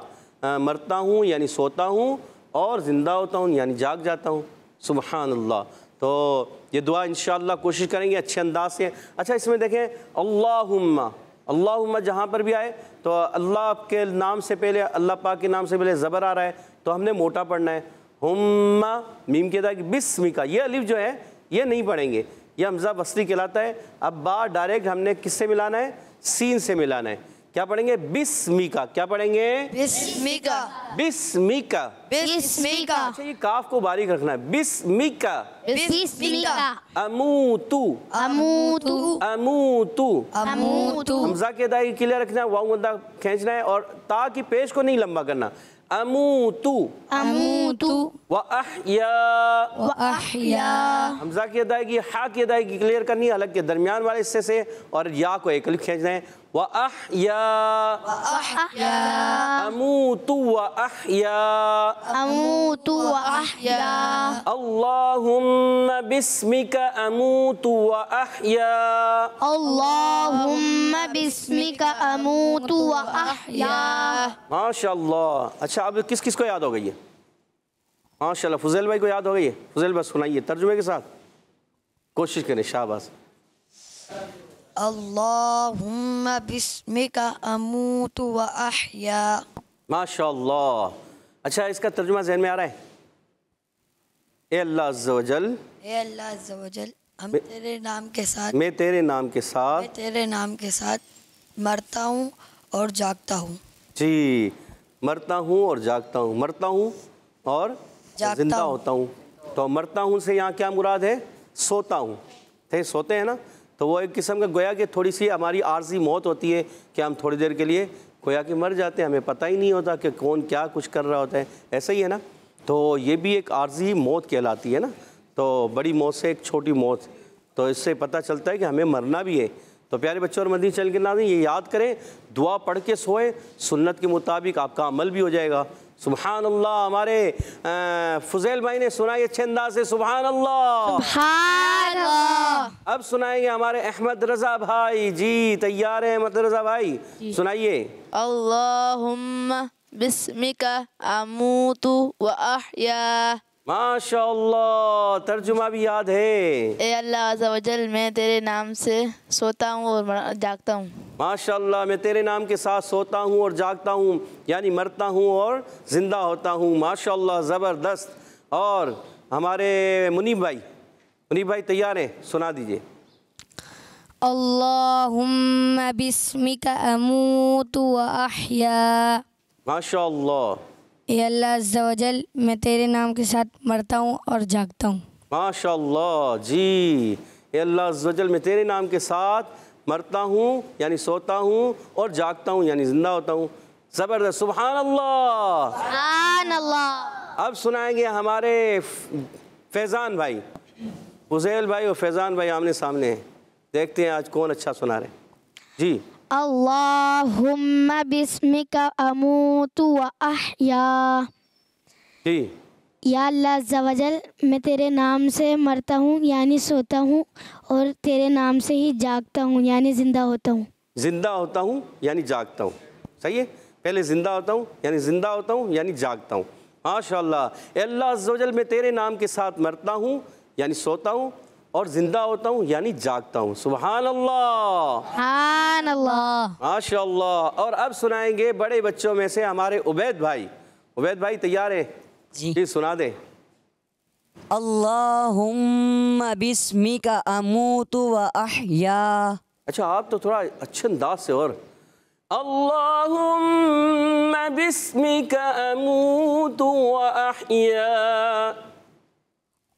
मरता हूँ यानी सोता हूँ, और ज़िंदा होता हूँ यानी जाग जाता हूँ। सुबहान अल्लाह। तो ये दुआ इंशाअल्लाह कोशिश करेंगे अच्छे अंदाज से। अच्छा, इसमें देखें अल्लाहुम्मा, अल्लाहुम्मा जहाँ पर भी आए तो अल्लाह के नाम से पहले, अल्लाह पाक के नाम से पहले ज़बर आ रहा है तो हमने मोटा पढ़ना है। हुम्मा मीम के दाग बिस्मिका, ये अलिफ जो है ये नहीं पढ़ेंगे, ये हमज़ा वस्ली कहलाता है। अब बा डायरेक्ट हमने किससे मिलाना है? सीन से मिलाना है। क्या पढ़ेंगे? बिस्मिका। क्या पढ़ेंगे? बिस्मिका बिस्मिका। बिस्मिका अच्छा, ये काफ को बारीक रखना है। बिस्मिका बिस्मिका अमूतु अमूतु अमूतु। अमूतु हमजा के अदा क्लियर रखना है, वाऊ अदा खींचना है, और ता की पेश को नहीं लंबा करना। अमूतु अमूतु व अहया। व अहया। हमजा की अदायगी, हा की अदायगी क्लियर करनी है अलग के दरमियान वाले हिस्से से, और या को एक अलिफ खींचना है। व अहया, अमूतु व अहया, अमूतु व अहया, अल्लाहुम्मा बिस्मिका अमूतु व अहया, अल्लाहुम्मा बिस्मिका अमूतु व अहया। माशाअल्लाह। अच्छा, अब किस किस को याद हो गई है? माशाअल्लाह, फुज़ैल भाई को याद हो गई है। फुज़ैल भाई सुनाइए तर्जुमे के साथ, कोशिश करें, शाबाश। अल्लाहुम्मा बिस्मिका अमूतु व अहया। माशाअल्लाह। अच्छा, इसका तर्जुमा ज़हन में आ रहा है? ए अल्लाह अज़्ज़ व जल, ए अल्लाह अज़्ज़ व जल, हम तेरे नाम के साथ, मैं तेरे नाम के साथ, मैं तेरे नाम के साथ मरता हूँ और जागता हूँ। जी, मरता हूँ और जागता हूँ, मरता हूँ और जागता जिंदा हूँ। होता हूँ। तो मरता हूँ से यहाँ क्या मुराद है? सोता हूँ। थे सोते हैं ना, तो वो एक किस्म का गोया कि थोड़ी सी हमारी आर्जी मौत होती है कि हम थोड़ी देर के लिए गोया कि मर जाते हैं, हमें पता ही नहीं होता कि कौन क्या कुछ कर रहा होता है, ऐसा ही है ना। तो ये भी एक आर्जी मौत कहलाती है ना। तो बड़ी मौत से एक छोटी मौत, तो इससे पता चलता है कि हमें मरना भी है। तो प्यारे बच्चों और मदनी चैनल के नाज़रीन, ये याद करें, दुआ पढ़ के सोए, सुन्नत के मुताबिक आपका अमल भी हो जाएगा। सुभान अल्लाह। हमारे फुज़ैल भाई ने सुनाई अच्छे अंदाज से, सुभान अल्लाह। सुभान अल्लाह। अब सुनाएंगे हमारे अहमद रज़ा भाई। जी, तैयार हैं अहमद रज़ा भाई? सुनाइए। अल्लाहुम्मा बिस्मिका अमूतु व अहया। माशाअल्लाह, तर्जुमा भी याद है। ए अल्लाह अज़्ज़ व जल, मैं तेरे नाम से सोता हूँ और जागता हूँ। माशाअल्लाह, मैं तेरे नाम के साथ सोता हूँ और जागता हूँ, यानी मरता हूँ और ज़िंदा होता हूँ। माशाअल्लाह, ज़बरदस्त। और हमारे मुनीब भाई तैयार हैं? सुना दीजिए। अल्लाहुम्मा बिस्मिका अमूतु व अहया। माशाअल्लाह। ए अल्लाह अज़्ज़ व जल, मैं तेरे नाम के साथ मरता हूँ और जागता हूँ। माशाअल्लाह। जी, ए अल्लाह अज़्ज़ व जल, मैं तेरे नाम के साथ मरता हूँ यानी सोता हूँ और जागता हूँ यानी ज़िंदा होता हूँ। ज़बरदस्त, सुभान अल्लाह। सुभान अल्लाह। अब सुनाएंगे हमारे फैज़ान भाई। फुज़ैल भाई और फैज़ान भाई आमने सामने हैं, देखते हैं आज कौन अच्छा सुना रहे। जी। अल्लाहुम्मा बिस्मिका अमूतु व अहया। जी। या अल्लाह अज़्ज़ व जल, मैं तेरे नाम से मरता हूँ यानी सोता हूँ और तेरे नाम से ही जागता हूँ यानी ज़िंदा होता हूँ। ज़िंदा होता हूँ यानी जागता हूँ, सही है। पहले ज़िंदा होता हूँ यानी ज़िंदा होता हूँ यानी जागता हूँ। माशाअल्लाह। अल्लाह अज़्ज़ व जल, मैं तेरे नाम के साथ मरता हूँ यानी सोता हूँ और ज़िंदा होता हूँ यानी जागता हूँ। सुभान अल्लाह। सुभान अल्लाह। माशाअल्लाह। और अब सुनाएंगे बड़े बच्चों में से हमारे उबैद भाई। उबैद भाई तैयार है? जी, सुना दे। अल्लाहुम्मा बिस्मिका अमूतु व अहया। अच्छा, आप तो थोड़ा अच्छे अंदाज से। और अल्लाहुम्मा बिस्मिका अमूतु व अहया।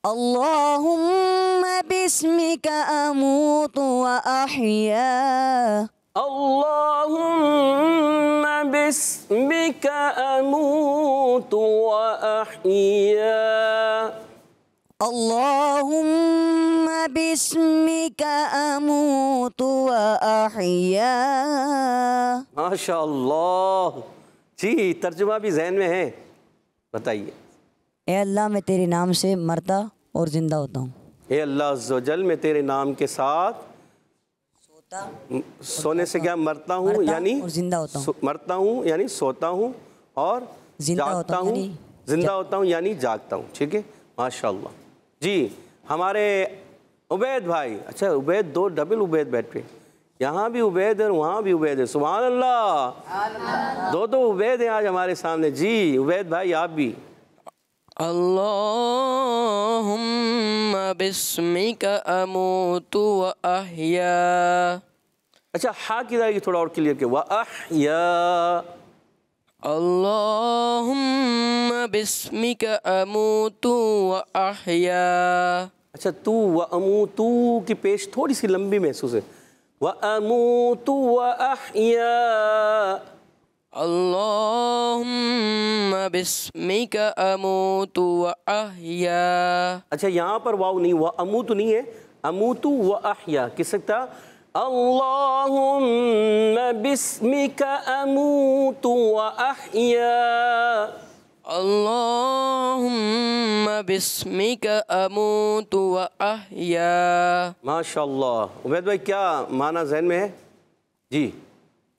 अल्लाहुम्मा बिस्मिका अमूतु व अहया। अल्लाहुम्मा बिस्मिका अमूतु व अहया। अल्लाहुम्मा बिस्मिका अमूतु व अहया। माशाअल्लाह। जी, तर्जुमा भी जहन में है, बताइए। ए अल्लाह, मैं तेरे नाम से मरता और ज़िंदा होता हूँ। ए अल्लाह अज़्ज़ व जल, मैं तेरे नाम के साथ सोने से क्या मरता हूँ यानी और ज़िंदा होता हूँ। मरता हूँ यानी सोता हूँ और जागता हूँ, ज़िंदा होता हूँ यानी जागता हूँ। ठीक है, माशाअल्लाह। जी, हमारे उबैद भाई। अच्छा, उबैद, दो डबल उबैद बैठे, यहाँ भी उबैद है और वहाँ भी उबैद है। सुभान अल्लाह। दो उबैद हैं आज हमारे सामने। जी, उबैद भाई आप भी। अल्लाहुम्मा बिस्मिका अमूतु व अहया। अच्छा, हाँ की जाएगी थोड़ा और क्लियर के, व अहया। अल्लाहुम्मा बिस्मिका अमूतु व अहया। अच्छा, तू व अमूतु की पेश थोड़ी सी लंबी महसूस है। व अमूतु व अहया। अल्लाहुम्मा बिस्मिका अमूतु व अहया। अच्छा, यहाँ पर वाव नहीं, व अमूतु नहीं है, अमूतु व अहया। किस सकता अल्लाहुम्मा बिस्मिका अमूतु व अहया। अल्लाहुम्मा बिस्मिका अमूतु व अहया। माशाअल्लाह। उबैद भाई क्या माना ज़हन में है? जी।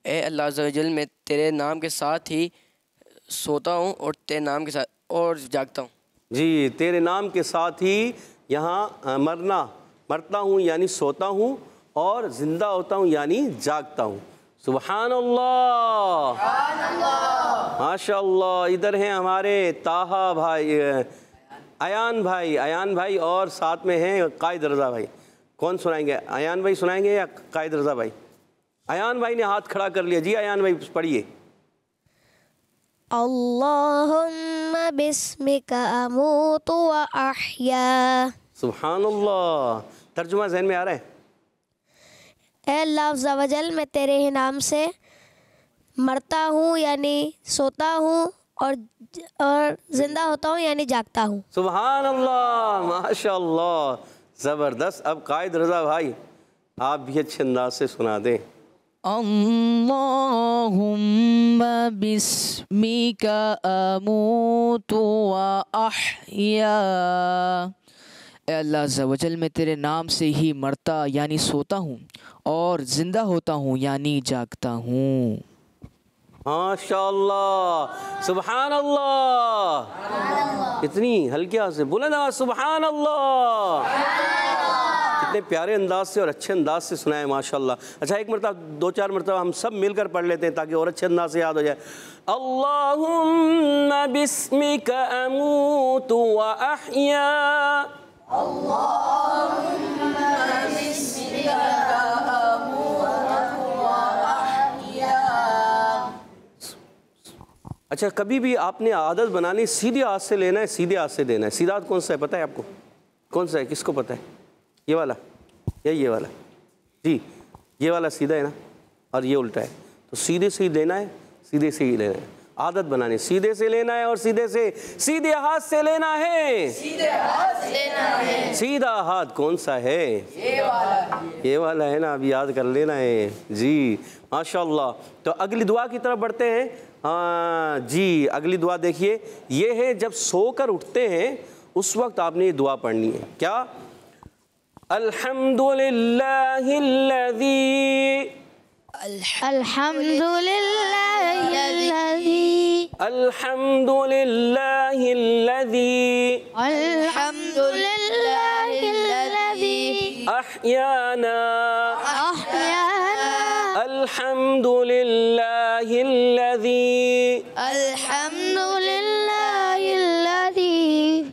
ए अल्लाह अज़्ज़ा व जल, मैं तेरे नाम के साथ ही सोता हूँ और तेरे नाम के साथ और जागता हूँ। जी, तेरे नाम के साथ ही यहाँ मरता हूँ यानी सोता हूँ, और ज़िंदा होता हूँ यानी जागता हूँ। सुबहान अल्लाह, माशाअल्लाह। इधर हैं हमारे ताहा भाई, अयान भाई और साथ में हैं कायद रज़ा भाई। कौन सुनाएंगे? अयान भाई सुनाएंगे या कायद रज़ा भाई? अयान भाई ने हाथ खड़ा कर लिया। जी अयान भाई पढ़िए। अल्लाहुम्मा बिस्मिका अमूतु व अहया। सुभान अल्लाह। तर्जुमा ज़हन में आ रहा है? ए अल्लाह अज़्ज़ा व जल, मैं तेरे ही नाम से मरता हूँ यानी सोता हूँ, और ज़िंदा होता हूँ यानी जागता हूँ। सुभान अल्लाह, माशाअल्लाह, ज़बरदस्त। अब कायद रज़ा भाई आप भी अच्छे अंदाज से सुना दें। अल्लाहुम्मा बिस्मिका अमूतु व अहया। ए अल्लाह अज़्ज़ा व जल, मैं तेरे नाम से ही मरता यानी सोता हूँ और ज़िंदा होता हूँ यानी जागता हूँ। माशाअल्लाह, सुभान अल्लाह। इतनी हल्की आवाज़ से बोले ना, सुभान अल्लाह। कितने प्यारे अंदाज से और अच्छे अंदाज से सुनाए माशाअल्लाह। अच्छा, एक मरतबा 2-4 मरतबा हम सब मिलकर पढ़ लेते हैं ताकि और अच्छे अंदाज से याद हो जाए। अल्लाहुम्मा बिस्मिका अमूतु व अहया। अल्लाहुम्मा बिस्मिका अमूतु व अहया। अच्छा, कभी भी आपने आदत बनानी सीधे हाथ से लेना है, सीधे हाथ से देना है। सीधा हाथ कौन सा है पता है आपको? कौन सा है, किसको पता है? ये वाला या ये वाला? जी, ये वाला सीधा है ना, और ये उल्टा है। तो सीधे से ही देना है, सीधे से ही लेना है। आदत बनानी, सीधे से लेना है और सीधे हाथ से लेना है। सीधे हाथ से लेना है। सीधा हाथ कौन सा है? ये वाला है ना, अभी याद कर लेना है। जी माशाअल्लाह। तो अगली दुआ की तरफ बढ़ते हैं। जी, अगली दुआ देखिए, ये है जब सोकर उठते हैं उस वक्त आपने ये दुआ पढ़नी है। क्या? अल्हम्दुलिल्लाहिल्लज़ी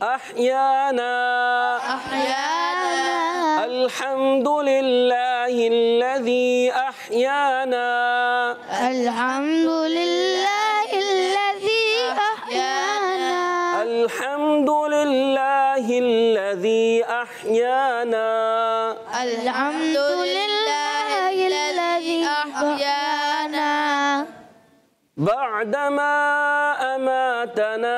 अहयाना अल्हम्दुलिल्लाहिल्लज़ी अहयाना अल्हम्दुलिल्लाहिल्लज़ी अहयाना अल्हम्दुलिल्लाहिल्लज़ी अहयाना बअदमा अमातना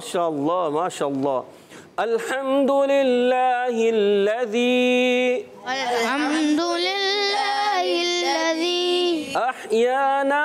माशाअल्लाह माशाअल्लाह। अल्हम्दुलिल्लाहिल्लज़ी अहयाना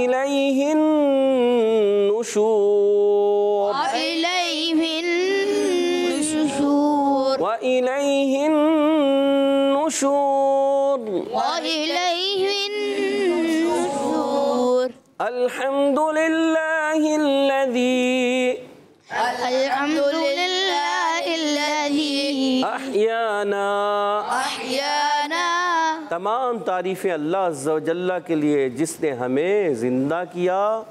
इलैहिन नुशूर व इलैहिन नुशूर अल्हम्दुलिल्लाहिल्लज़ी अहयाना। तमाम तारीफ़ें अल्लाह अज़्ज़ा व जल्ला के लिए जिसने हमें ज़िंदा किया,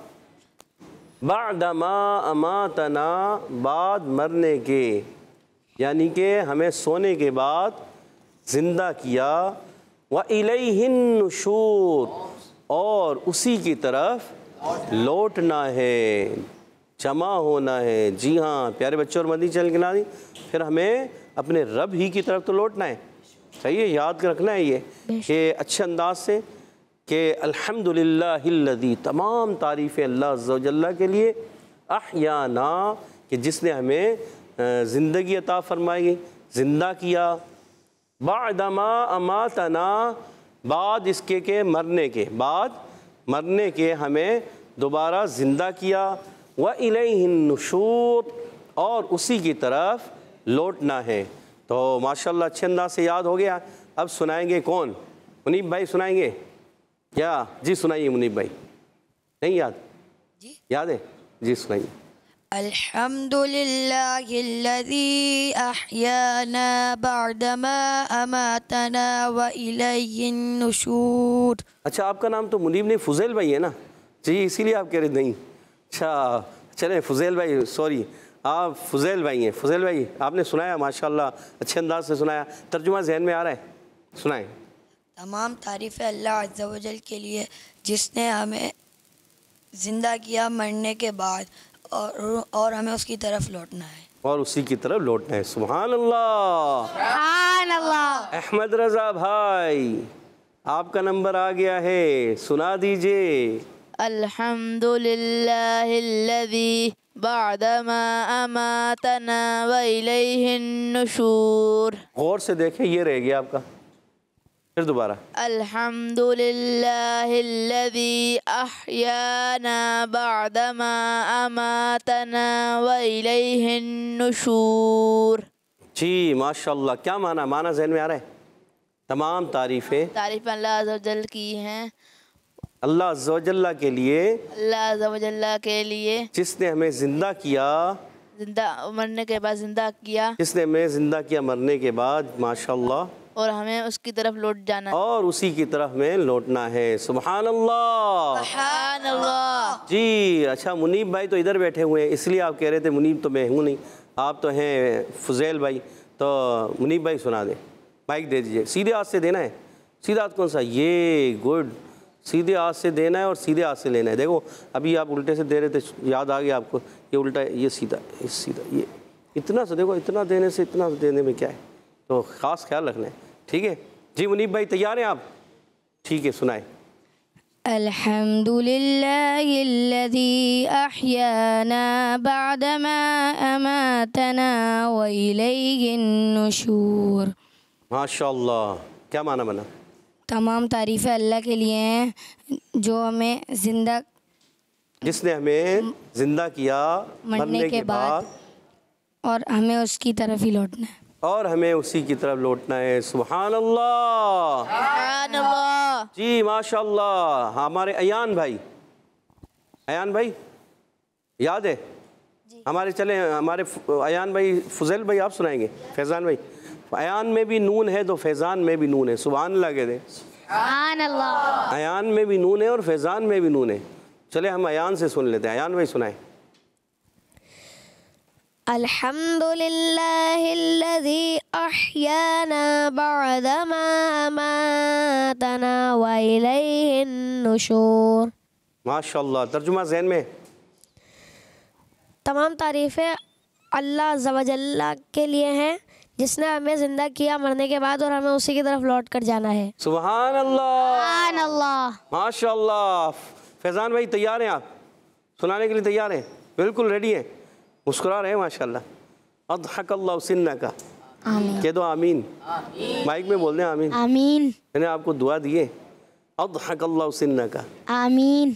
बादमा अमातना, बाद मरने के, यानी कि हमें सोने के बाद ज़िंदा किया, व इलैहिन नुशूर, और उसी की तरफ लौटना है, जमा होना है। जी हाँ प्यारे बच्चों और मदनी चैनल के नाज़रीन, फिर हमें अपने रब ही की तरफ तो लौटना है। चाहिए याद रखना है ये कि अच्छे अंदाज से कि अल्हम्दुलिल्लाहिल्लज़ी, तमाम तारीफ़ें अल्लाह अज़्ज़ा व जल्ला के लिए, अहयाना, कि जिसने हमें ज़िंदगी अता फरमाई, ज़िंदा किया, बादमा अमातना, बाद इसके के मरने के, बाद मरने के हमें दोबारा ज़िंदा किया, व इलैहिन नुशूर, और उसी की तरफ लौटना है। तो माशाल्लाह अच्छे अंदाज से याद हो गया। अब सुनाएंगे कौन? मुनीब भाई सुनाएंगे क्या? जी सुनाइए मुनीब भाई। नहीं याद? जी याद है, जी सुनाइए। अल्हम्दुलिल्लाहिल्लज़ी अहयाना बअदमा अमातना व इलैहिन नुशूर। अच्छा आपका नाम तो मुनीब नहीं, फुज़ैल भाई है ना? जी इसीलिए आप कह रहे नहीं। अच्छा चले फुज़ैल भाई, सॉरी आप फुज़ैल भाई हैं। फुज़ैल भाई आपने सुनाया माशाल्लाह, अच्छे अंदाज से सुनाया। तर्जुमा जहन में आ रहा है? सुनाएं। तमाम तारीफ़ें अल्लाह अज़्ज़ा व जल के लिए जिसने हमें ज़िंदा किया मरने के बाद, और हमें उसकी तरफ लौटना है, और उसी की तरफ लौटना है। सुभान अल्लाह, सुभान अल्लाह। अहमद रज़ा भाई आपका नंबर आ गया है, सुना दीजिए। अल्हम्दुलिल्लाहिल्लज़ी बअदमा अमातना व इलैहिन नुशूर। गौर से देखें, ये रह गया आपका, फिर दोबारा। अल्हम्दुलिल्लाहिल्लज़ी अहयाना बअदमा अमातना व इलैहिन नुशूर। जी माशाल्लाह, क्या माना? माना जहन में आ रहा है? तमाम तारीफ़ें अल्लाह अज़्ज़ा व जल की हैं, अल्लाह अज़्ज़ा व जल्ला के लिए, अल्लाह अज़्ज़ा व जल्ला के लिए, जिसने हमें ज़िंदा किया, जिंदा मरने के बाद ज़िंदा किया, जिसने हमें ज़िंदा किया मरने के बाद माशाल्लाह, और हमें उसकी तरफ लौट जाना, और उसी की तरफ में लौटना है। सुभान अल्लाह, सुभान अल्लाह। जी अच्छा मुनीब भाई तो इधर बैठे हुए हैं, इसलिए आप कह रहे थे मुनीब तो मैं हूँ नहीं, आप तो हैं फुज़ैल भाई। तो मुनीब भाई सुना दें, माइक दे दीजिए। सीधे हाथ से देना है। सीधा हाथ कौन सा? ये गुड, सीधे हाथ से देना है और सीधे हाथ से लेना है। देखो अभी आप उल्टे से दे रहे थे, याद आ गया आपको, ये उल्टा है, ये सीधा, ये सीधा, ये इतना से देखो, इतना देने से इतना देने में क्या है, तो ख़ास ख्याल रखना है। ठीक है जी मुनीब भाई, तैयार हैं आप? ठीक है सुनाए। अल्हम्दुलिल्लाहिल्लज़ी अहयाना बअदमा अमातना व इलैहिन नुशूर। माशाल्लाह, क्या माना बना? तमाम तारीफ़ें अल्लाह के लिए हैं जो हमें ज़िंदा, जिसने हमें ज़िंदा किया मरने के बाद, और हमें उसकी तरफ ही लौटना है, और हमें उसी की तरफ लौटना है। सुभान अल्लाह, सुभान अल्लाह। जी माशाल्लाह। हमारे अयान भाई, अयान भाई याद है हमारे? चले हमारे अयान भाई, फुज़ैल भाई आप सुनाएंगे। फैज़ान भाई, अयान में भी नून है तो फैज़ान में भी नून है। सुभान अल्लाह कह दें। सुभान अल्लाह। अयान में भी नून है और फैज़ान में भी नून है। चले हम अयान से सुन लेते हैं। अयान भाई सुनाए। अल्हम्दुलिल्लाहिल्लज़ी अहयाना बअदमा अमातना व इलैहिन नुशूर। माशाल्लाह। तर्जुमा ज़हन में? तमाम तारीफ़ें अल्लाह अज़्ज़ा व जल्ला के लिए हैं जिसने हमें ज़िंदा किया मरने के बाद, और हमें उसी की तरफ लौट कर जाना है। सुभान अल्लाह, सुभान अल्लाह। माशाल्लाह। फैज़ान भाई तैयार हैं आप? सुनाने के लिए तैयार हैं? बिल्कुल रेडी हैं, मुस्कुरा रहे हैं माशाल्लाह। अज़हकल्लाहु सिन्नका, कह दो आमीन। माइक में बोल दें आमीन। आमीन। मैंने आपको दुआ दी है। अज़हकल्लाहु सिन्नका, आमीन।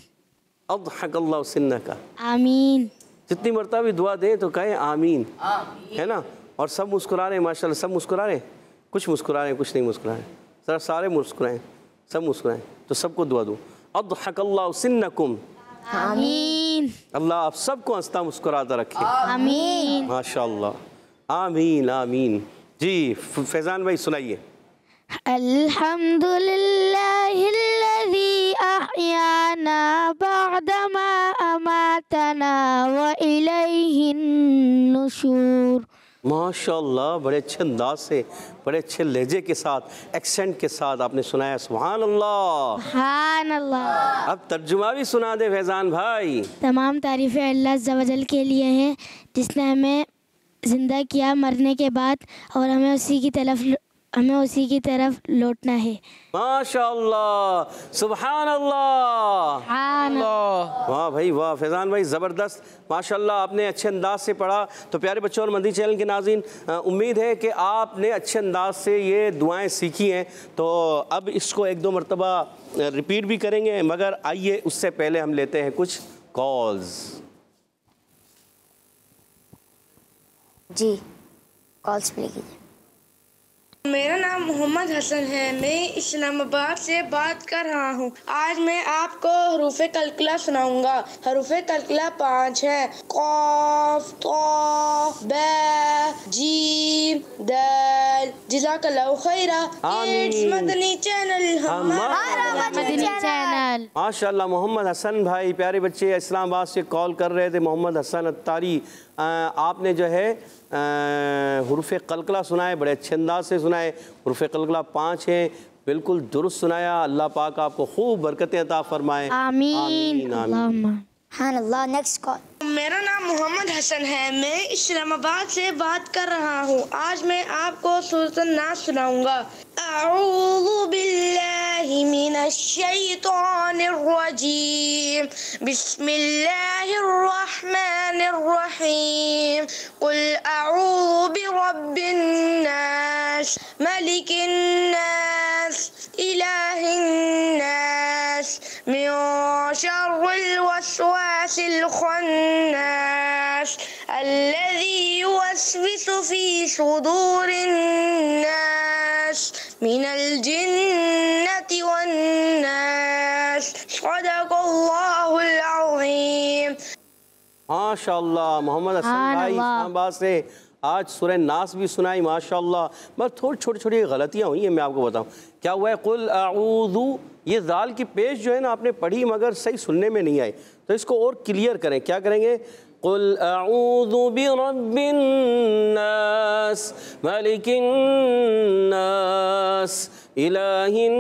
अज़हकल्लाहु सिन्नका। आमीन। जितनी मरतबा भी दुआ दें तो कहें आमीन, है ना। और सब मुस्कुरा रहे हैं माशाल्लाह, सब मुस्कुरा रहे हैं, कुछ मुस्कुरा रहे हैं कुछ नहीं मुस्कुरा रहे हैं, सर सारे मुस्कुराएं, सब मुस्कुराएं। तो सबको दुआ दूँ, अज़हकल्लाहु सिन्नकुम। आमीन। अल्लाह आप सबको हंसता मुस्कुराता रखे। आमीन। माशाल्लाह, आमीन आमीन। जी फैज़ान भाई सुनाइए। अल्हम्दुलिल्लाहिल्लज़ी अहयाना बअदमा अमातना व इलैहिन नुशूर। माशाल्लाह, बड़े अच्छे अंदाज से, बड़े अच्छे लहजे के साथ, एक्सेंट के साथ आपने सुनाया। सुभान अल्लाह। सुभान अल्लाह। अब तर्जुमा भी सुना दे फैज़ान भाई। तमाम तारीफ़ें अल्लाह अज़्ज़ा व जल के लिए हैं जिसने हमें ज़िंदा किया मरने के बाद, और हमें उसी की तरफ लौटना है। माशाल्लाह, सुभान अल्लाह। वाह भाई वाह, फैज़ान भाई ज़बरदस्त, माशाल्लाह आपने अच्छे अंदाज से पढ़ा। तो प्यारे बच्चों और मदनी चैनल के नाज़रीन, उम्मीद है कि आपने अच्छे अंदाज से ये दुआएं सीखी हैं। तो अब इसको एक दो मरतबा रिपीट भी करेंगे, मगर आइए उससे पहले हम लेते हैं कुछ कॉल्स। जी कॉल्स प्ले कीजिए। मेरा नाम मोहम्मद हसन है, मैं इस्लामाबाद से बात कर रहा हूँ। आज मैं आपको हरूफ़े कलकला सुनाऊंगा। हरूफ़े कलकला 5 है। क़ाफ़, ता, बा, जीम, दाल। जज़ाकल्लाहु खैरा। किड्स मदनी चैनल, हमारा मदनी चैनल। माशाल्लाह मोहम्मद हसन भाई, प्यारे बच्चे इस्लामाबाद से कॉल कर रहे थे। मोहम्मद हसन अत्तारी, आपने जो है हुरूफ़े कलकला सुनाए, बड़े अच्छे अंदाज से सुनाए। हुरूफ़े कलकला 5 हैं, बिल्कुल दुरुस्त सुनाया। अल्लाह पाक आपको खूब बरकतें अता फरमाए। आमीन आमीन। अल्लाह। Next call. मेरा नाम मोहम्मद हसन है, मैं इस्लामाबाद से बात कर रहा हूँ। आज मैं आपको सूरत नास सुनाऊंगा। अऊज़ु बिल्लाहि मिनश शैतानिर रजीम, बिस्मिल्लाहिर रहमानिर रहीम। कुल अऊज़ु बिरब्बिन नास, मलिकिन नास, इलाहिन नास, मिन शर्रिल वस्वासिल खन्नास, अल्लज़ी युवस्विसु फी सुदूरिन नास, मिनल जिन्नति वन्नास। सदक़ल्लाहुल अज़ीम। माशाल्लाह मोहम्मद हसन भाई इस्लामाबाद से आज सूरह नास भी सुनाई। माशाल्लाह, बस थोड़ी छोटी छोटी गलतियाँ हुई हैं, मैं आपको बताऊँ क्या हुआ है। कुल अऊज़ु, ये दाल की पेश जो है ना आपने पढ़ी मगर सही सुनने में नहीं आई, तो इसको और क्लियर करें। क्या करेंगे? कुल अऊज़ु बिरब्बिन नास, मलिकिन नास, इलाहिन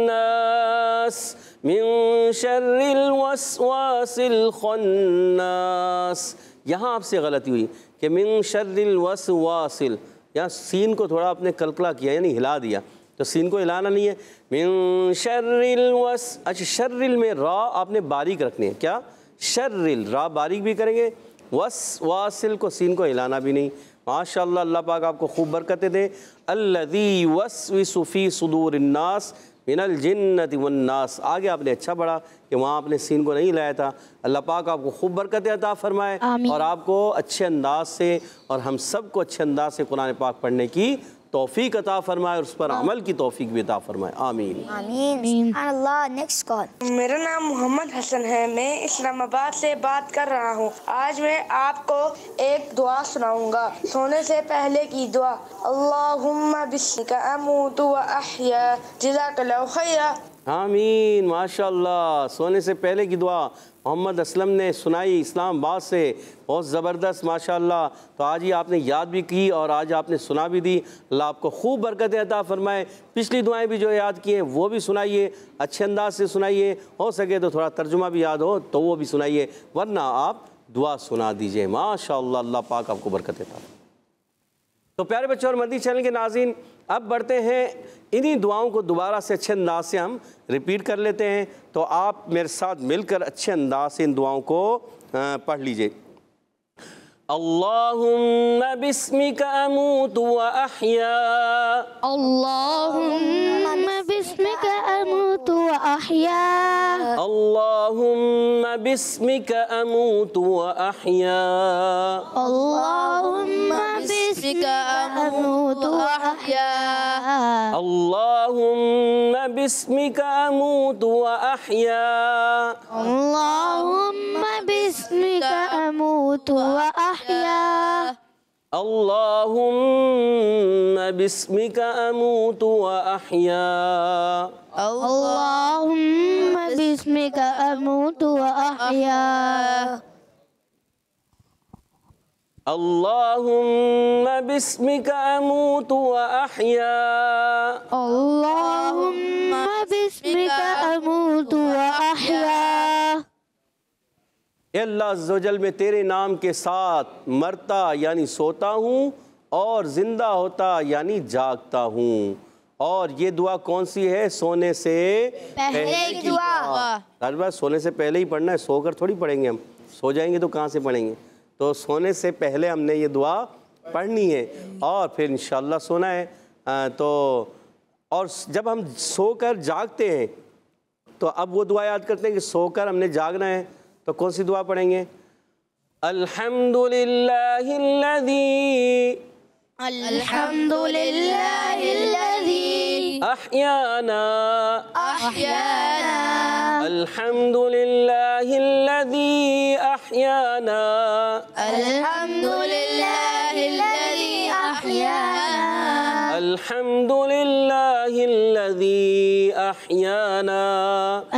नास, मिन शर्रिल वस्वासिल खन्नास। यहाँ आपसे गलती हुई कि मिन शर्रिल वस्वासिल, यहाँ सीन को थोड़ा आपने कलकला किया यानी हिला दिया, तो सीन को हिलाना नहीं है। मिन शर्रिल वस, अच्छा शर्रिल में रा आपने बारीक रखनी है। क्या? शर्रिल, रा बारीक भी करेंगे, वस वासिल को सीन को हिलाना भी नहीं। माशाअल्लाह, अल्लाह पाक आपको खूब बरकतें दे। अल्लज़ी युवस्विसु फी सुदूरिन नास मिनल जिन्नति वन्नास। आगे आपने अच्छा पढ़ा कि वहाँ आपने सीन को नहीं लाया था। अल्लाह पाक आपको खूब बरकतें अता फरमाए और आपको अच्छे अंदाज से और हम सबको अच्छे अंदाज से कुरान पाक पढ़ने की तौफीक अता फरमाए और उस पर अमल की तौफीक भी अता फरमाए। आमीन आमीन। अल्लाह। Next call. मेरा नाम मोहम्मद हसन है, मैं इस्लामाबाद से बात कर रहा हूँ। आज मैं आपको एक दुआ सुनाऊंगा, सोने से पहले की दुआ। अल्लाहुम्मा बिस्मिका अमूतु व अहया। जज़ाकल्लाहु खैरा। आमीन। माशाअल्लाह, सोने से पहले की दुआ मोहम्मद असलम ने सुनाई इस्लामाबाद से, बहुत ज़बरदस्त माशाअल्लाह। तो आज ही आपने याद भी की और आज आपने सुना भी दी। अल्लाह आपको खूब बरकतें अता फरमाए। पिछली दुआएं भी जो याद की हैं वो भी सुनाइए, अच्छे अंदाज से सुनाइए। हो सके तो थोड़ा तर्जुमा भी याद हो तो वो भी सुनाइए, वरना आप दुआ सुना दीजिए। माशाअल्लाह, अल्लाह पाक आपको बरकतें अता। तो प्यारे बच्चों और मदनी चैनल के नाज़रीन, अब बढ़ते हैं इन्हीं दुआओं को दोबारा से अच्छे अंदाज से हम रिपीट कर लेते हैं। तो आप मेरे साथ मिलकर अच्छे अंदाज से इन दुआओं को पढ़ लीजिए। अल्लाहुम्मा बिस्मिका अमूतु व अहया। अल्लाहुम्मा बिस्मिका अमूतु व अहया। अल्लाहुम्मा बिस्मिका अमूतु व अहया। अल्लाहुम्मा बिस्मिका अमूतु व अहया। अल्लाहुम्मा बिस्मिका अमूतु व अहया। अल्लाहुम्मा बिस्मिका अमूतु व अहया। अल्लाहुम्मा बिस्मिका अमूतु व अहया। अल्लाहुम्मा बिस्मिका अमूतु व अहया। अल्लाहुम्मा बिस्मिका अमूतु व अहया। अल्लाहुम्मा बिस्मिका अमूतु व अहया। अल्लाह अज़्ज़ व जल में तेरे नाम के साथ मरता यानी सोता हूँ और ज़िंदा होता यानी जागता हूँ। और ये दुआ कौन सी है? सोने से पहले की दुआ। हर बार सोने से पहले ही पढ़ना है, सोकर थोड़ी पढ़ेंगे हम। सो जाएंगे तो कहाँ से पढ़ेंगे? तो सोने से पहले हमने ये दुआ पढ़नी है और फिर इंशाअल्लाह सोना है। तो और जब हम सोकर जागते हैं तो अब वो दुआ याद करते हैं कि सोकर हमने जागना है, तो कौन सी दुआ पढ़ेंगे? अल्हम्दुलिल्लाहिल्लज़ी अल्हम्दुलिल्लाहिल्लज़ी अहयाना अहयाना। अल्हम्दुलिल्लाहिल्लज़ी अहयाना। अल्हम्दुलिल्लाहिल्लज़ी अहयाना। अल्हम्दुलिल्लाहिल्लज़ी अहयाना।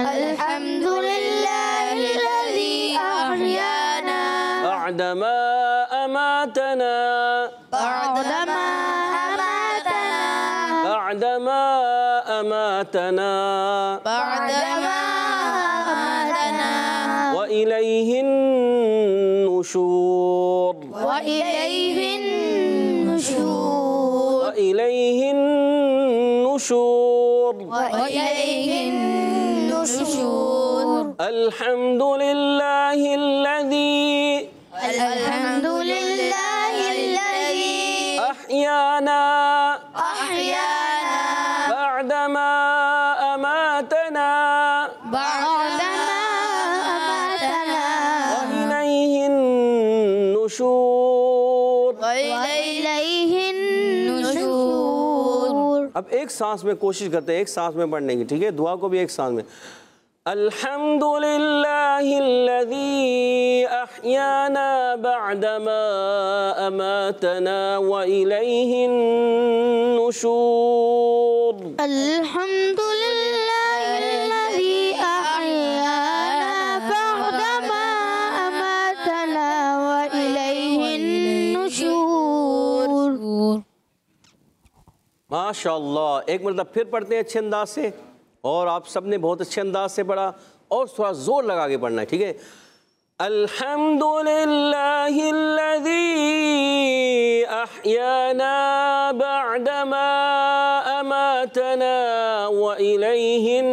अल्हम्दुलिल्लाहिल्लज़ी अहयाना। बअदमा अमातना बअदमा अमातना। बअदमा अमातना बअदमा अमातना। व इलैहिन नुशूर। व इलैहिन नुशूर। व इलैहिन नुशूर। व इलैहिन नुशूर। अल्हम्दुलिल्लाहिल्लज़ी अल्हम्दुलिल्लाहिल्लज़ी अहयाना अहयाना। बअदमा अमातना बअदमा अमातना। व इलैहिन नुशूर। व इलैहिन नुशूर। अब एक सांस में कोशिश करते हैं, एक सांस में पढ़ने की, ठीक है? दुआ को भी एक सांस में। अल्हम्दुलिल्लाहिल्लज़ी अहयाना बअदमा अमातना व इलैहिन नुशूर। अल्हम्दुलिल्लाहिल्लज़ी अहयाना बअदमा अमातना व इलैहिन नुशूर। माशाअल्लाह। एक मतलब फिर पढ़ते हैं अच्छे अंदाज से, और आप सब ने बहुत अच्छे अंदाज से पढ़ा, और थोड़ा जोर लगा के पढ़ना है, ठीक है? अल्हम्दुलिल्लाहिल्लज़ी अहयाना बअदमा अमातना व इलैहिन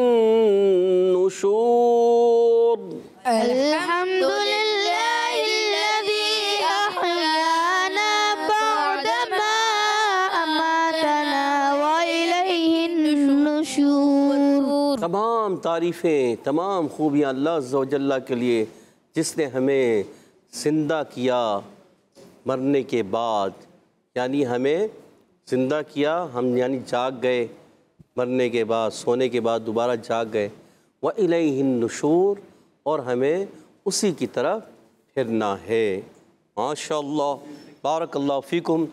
नुशूर। अल्हम्दुलिल्लाहिल्लज़ी अहयाना बअदमा अमातना व इलैहिन नुशूर। तमाम तारीफ़ें, तमाम खूबियाँ अल्लाह अज़्ज़ व जल्ला के लिए, जिसने हमें ज़िंदा किया मरने के बाद, यानी हमें ज़िंदा किया, हम यानी जाग गए मरने के बाद, सोने के बाद दोबारा जाग गए। व इलैहिन नुशूर, और हमें उसी की तरफ फिरना है। माशाअल्लाह, बारकल्लाहु फ़ीकुम।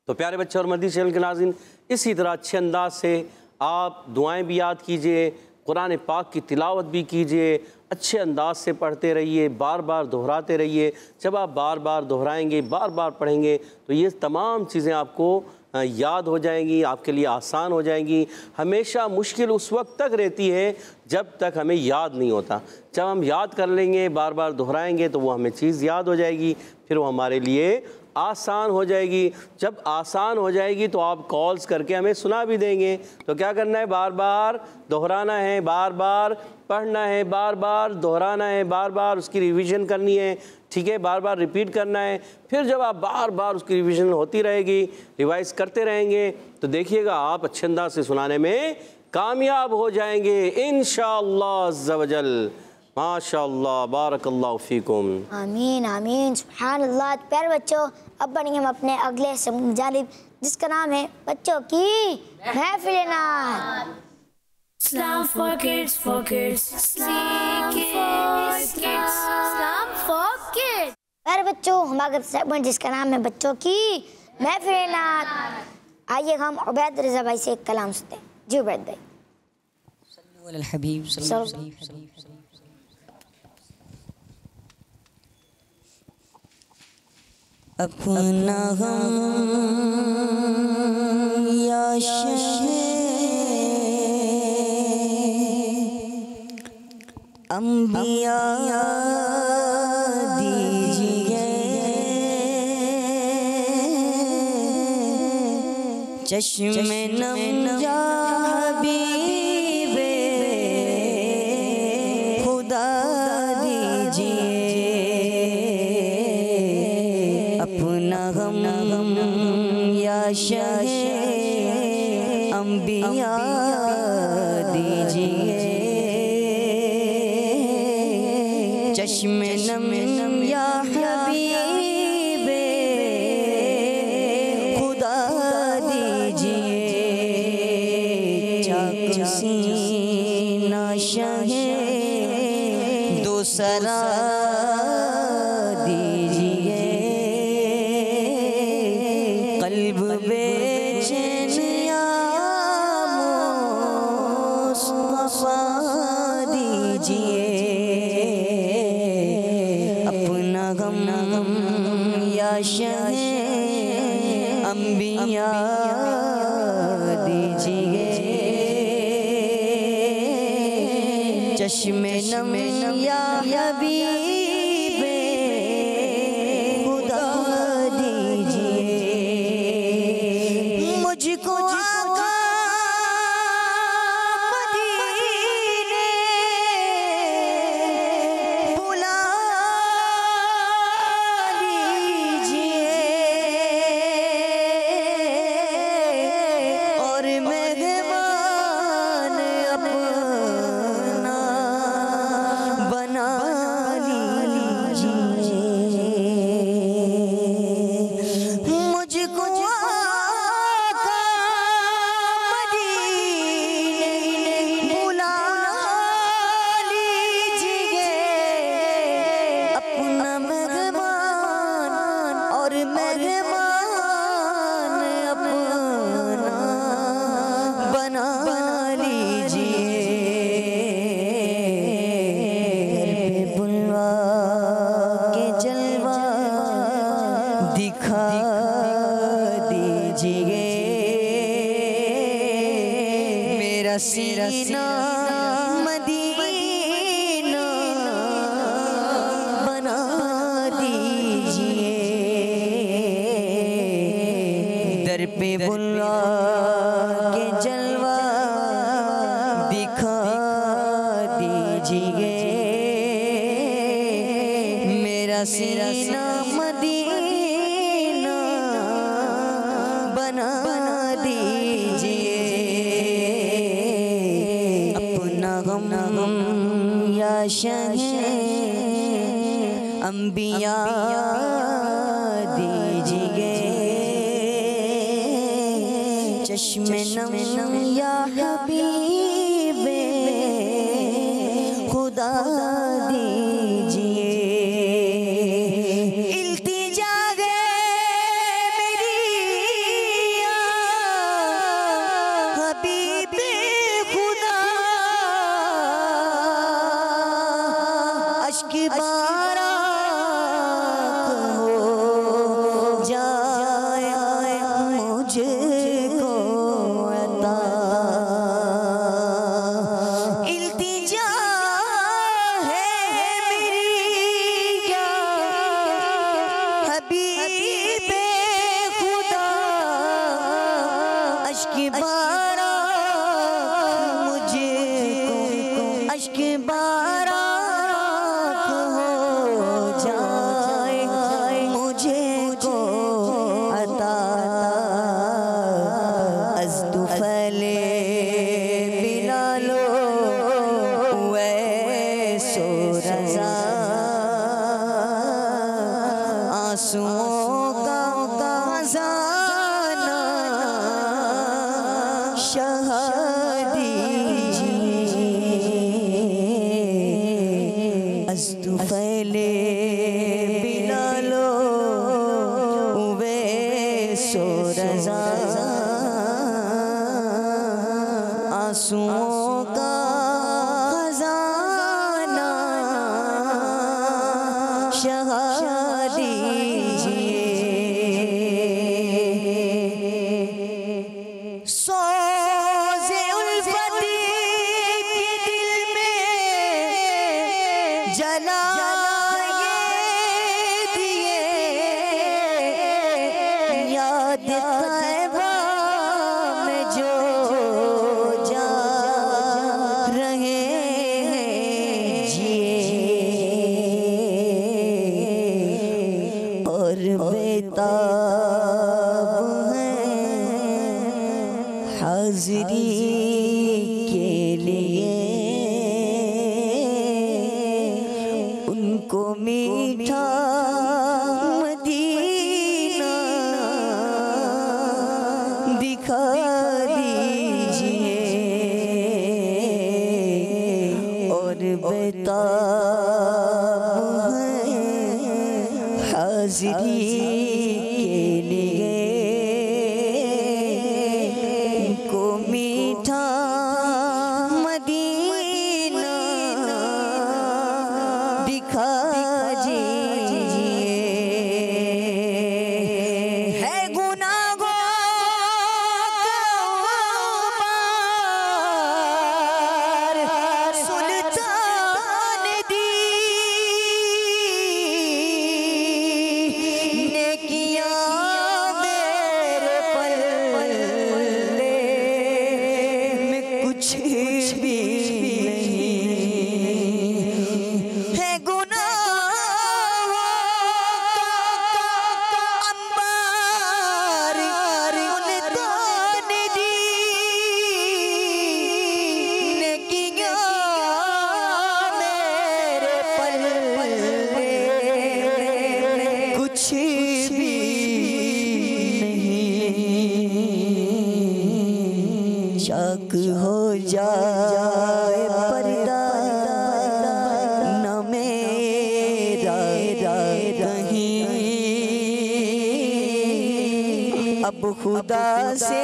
तो प्यारे बच्चे और मदनी चैनल के नाज़रीन, इसी तरह अच्छे अंदाज से आप दुआएं भी याद कीजिए, कुरान पाक की तिलावत भी कीजिए, अच्छे अंदाज से पढ़ते रहिए, बार बार दोहराते रहिए। जब आप बार बार दोहराएंगे, बार बार पढ़ेंगे, तो ये तमाम चीज़ें आपको याद हो जाएंगी, आपके लिए आसान हो जाएंगी। हमेशा मुश्किल उस वक्त तक रहती है जब तक हमें याद नहीं होता। जब हम याद कर लेंगे, बार बार दोहराएंगे, तो वो हमें चीज़ याद हो जाएगी, फिर वो हमारे लिए आसान हो जाएगी। जब आसान हो जाएगी तो आप कॉल्स करके हमें सुना भी देंगे। तो क्या करना है? बार बार दोहराना है, बार बार पढ़ना है, बार बार दोहराना है, बार बार उसकी रिवीजन करनी है, ठीक है? बार बार रिपीट करना है। फिर जब आप बार बार उसकी रिवीजन होती रहेगी, रिवाइज करते रहेंगे, तो देखिएगा आप अच्छे अंदाज से सुनाने में कामयाब हो जाएंगे इंशाअल्लाह अज़्ज़ा वजल। माशाअल्लाह, बारकल्लाहु फीकुम। आमीन आमीन सुब्हानअल्लाह। प्यारे बच्चों, अब बढ़ेंगे हम अपने अगले जानिब, जिसका नाम है बच्चों की महफिल नात। Islam for kids, for kids. Islam for kids. Islam for kids. प्यारे बच्चों, हमारा सेगमेंट जिसका नाम है बच्चों की महफिल नात। आइए हम उबैद रज़ा भाई से एक कलाम सुनते हैं। जी उबैद भाई। सल्लल्लाहु अलैहि हबीब सल्लल्लाहु अलैहि वसल्लम। अपना गम या शहे अंबिया दीजिए, चश्मे नम या हबीबे खुदा दीजिए। अपना गम या शहे अंबिया दीजिए, चश्मे नम या हबीबे खुदा दीजिए। चाक सीना शहे दूसरा दीजिए, कल्ब बेचैन या मुस्तफा दीजिए। अपना गम या शहे अंबिया दीजिए, चश्मे नम या हबीबे खुदा दीजिए। मुझको आका मदीने बुला लीजिए, और मेहमान अपना बना लीजिए। मुझको आका मदीने बुला लीजिए, अपना मेहमान और मेहमान अपना बना लीजिए। घर पे बुलवा के जलवा दिखा दीजिए, मेरा सीना मदीना बना दीजिए। दर पे बुलवा के जलवा दिखा दीजिए, मेरा सीना मदीना बना दीजिए। अपना गम या शहे अंबिया दीजिए, चश्मे नम या हबीबे खुदा दीजिए। इल्तिजा है मेरी या हबीबे खुदा, अश्क बाराक हो जाए मुझको अता। इल्तिजा है मेरी या हबीबे खुदा, अश्क बाराक मुझको, अश्क बाराक हो जाए मुझको अता। अज़्दु फले जलाए दिए याद तैबा में जो जा रहे हैं जिए और बेताब हैं हाज़िरी के लिए उनको मीठा मदीना दिखा दीजिए और बेताब हैं हाज़िरी के लिए उनको मीठा मदीना दिखा दीजिए। है गुनाहों का ग़ुबार सुल्तान दी ने किया मेरे पल्ले में कुछ भी नहीं है गुनाहों का अंबार सुल्तान दी ने किया मेरे पल्ले कुछ भी नहीं शक हो जाए पर्दा न मेरा कहीं अब खुदा से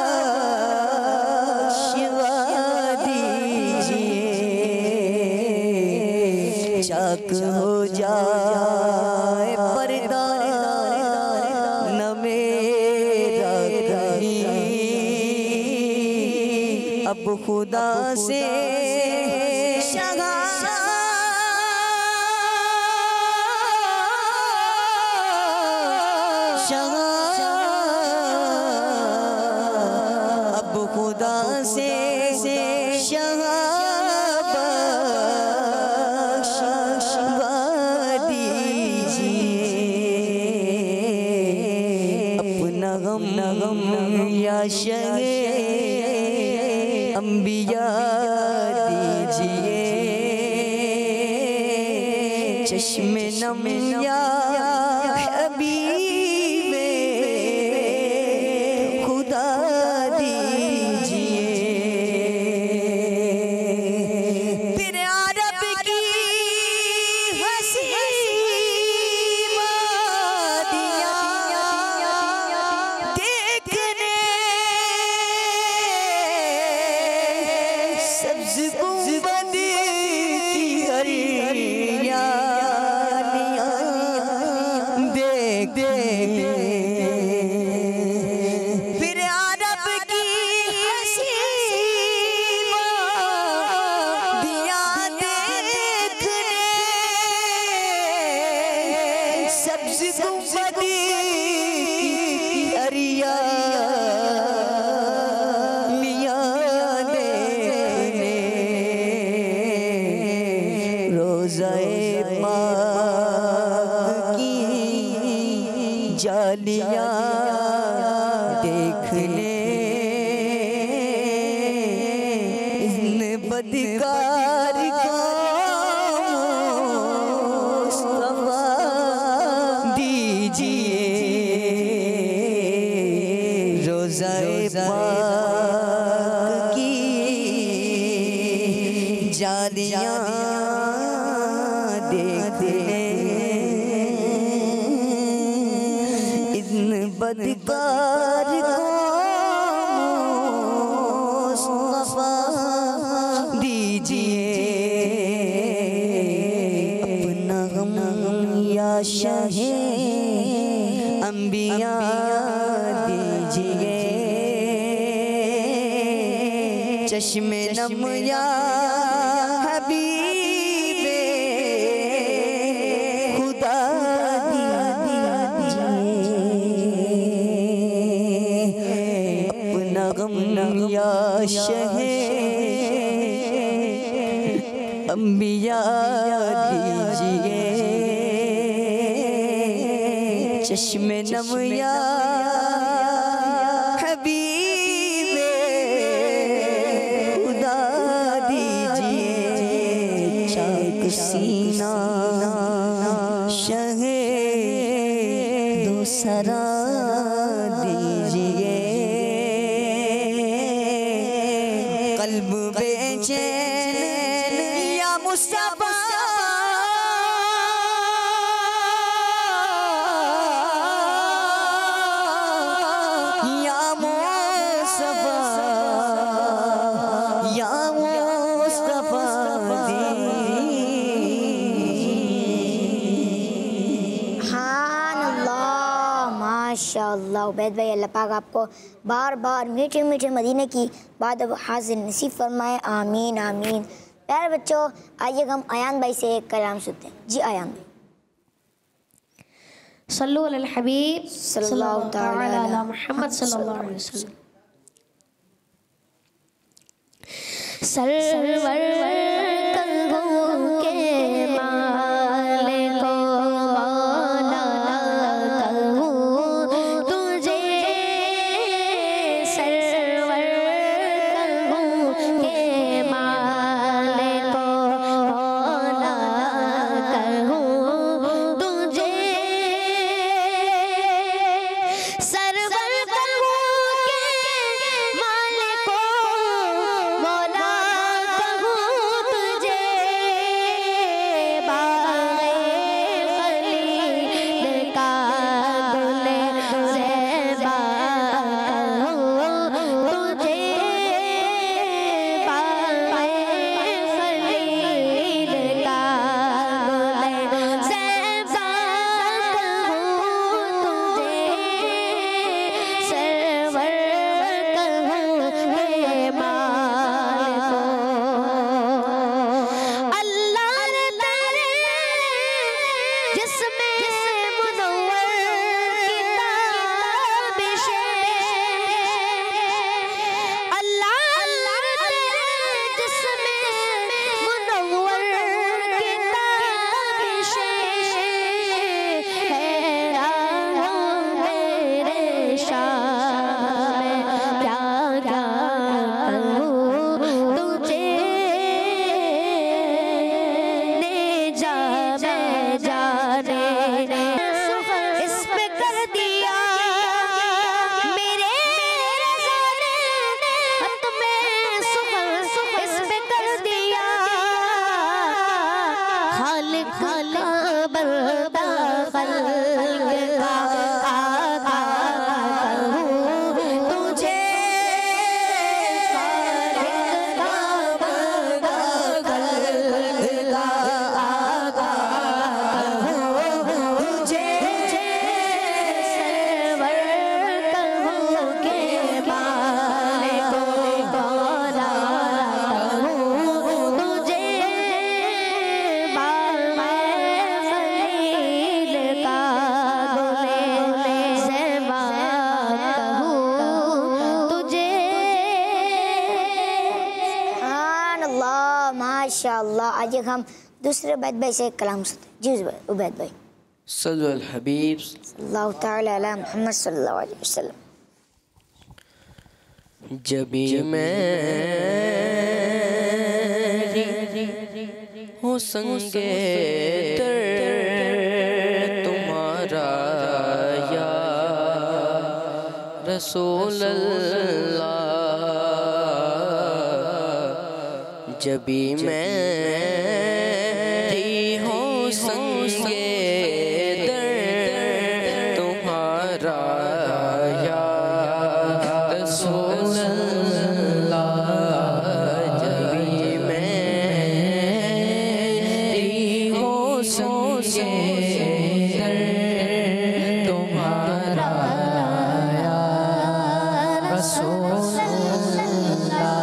शहाबाश दीजिए शक हो जाए पर्दा न मेरा कहीं अब खुदा से अब खुदा से शहाबाश दीजिए अपना गम या शहे अंबिया दीजिए चश्मे नम या हबीबे खुदा दीजिए फिर अरब की हंसी वादियाँ देखने सब्ज़ गुंबद की हरियालियाँ देख फिर अरब की हंसी वादियाँ देखने सब्ज़ गुंबद की हरियालियाँ देखने रोज़ाए पाक की जालियाँ देखने इन बदकार को मुस्तफ़ा दीजिए रोज़ाए पाक की जालियाँ देखने इन बदकार को मुस्तफ़ा दीजिए अपना गम या शहे अंबिया दीजिए चश्मे नम या हबीबे खुदा अपना गम या शहे अंबिया दीजिए चश्मे नम या हबीबे खुदा दीजिए चाक सीना शहे दूसरा दीजिए कल्ब बेचैन या मुस्तफा या मुस्तफा या मुस्तफा माशाअल्लाह। उबैद भाई, अल्लाह पाक आपको बार बार मीठे मीठे मदीने की बात अब हाजिर नसीब फरमाए, आमीन आमीन। प्यारे बच्चों, आइए हम अयान भाई से एक कलाम सुनते हैं। जी अयान भाई। सल्लु अलल हबीब सल्लल्लाहु तआला अला मुहम्मद सल्लल्लाहु अलैहि वसल्लम। सरवर कंगों के मालिक को मौला कहूँ तुझे, सरवर कंगों के मालिक को मौला कहूँ तुझे, सरवर कहूँ के मालिक को मौला कहूँ तुझे, बाग़े खलील का गुले ज़ेबा कहूँ तुझे, बाग़े खलील का गुले ज़ेबा कहूँ तुझे, सरवर कहूँ के मालिक को। अल्लाह ने तेरे जिस्मे मुनव्वर की ताबिश, अल्लाह ने तेरे जिस्मे मुनव्वर की ताबिश, हैरान हूँ मेरे शाम में क्या क्या कहूँ तुझे, ने जा मैं जाने इस पे कर दिया मेरे रज़ा ने, हत में सुखर इस पे कर दिया, खालिक का बरदा खल्क का आका कहूँ तुझे, खालिक का बरदा खल्क का आका कहूँ तुझे, सरवर कहूँ के मालिक को मौला कहूँ तुझे, बाग़े खलील का गुले ज़ेबा कहूँ तुझे। सुभानअल्लाह, माशाअल्लाह। आइए हम दूसरे उबैद भाई से एक कलाम सुनते हैं। जी उबैद भाई। सल्लु अल हबीब सल्लल्लाहु तआला अला मुहम्मद सल्लल्लाहु अलैहि वसल्लम। जबी मेरी हो संगे दर तुम्हारा या रसूल अल्लाह, जबी मेरी हो संगे दर तुम्हारा या रसूल अल्लाह, जबी मेरी हो संगे दर तुम्हारा या रसूल अल्लाह,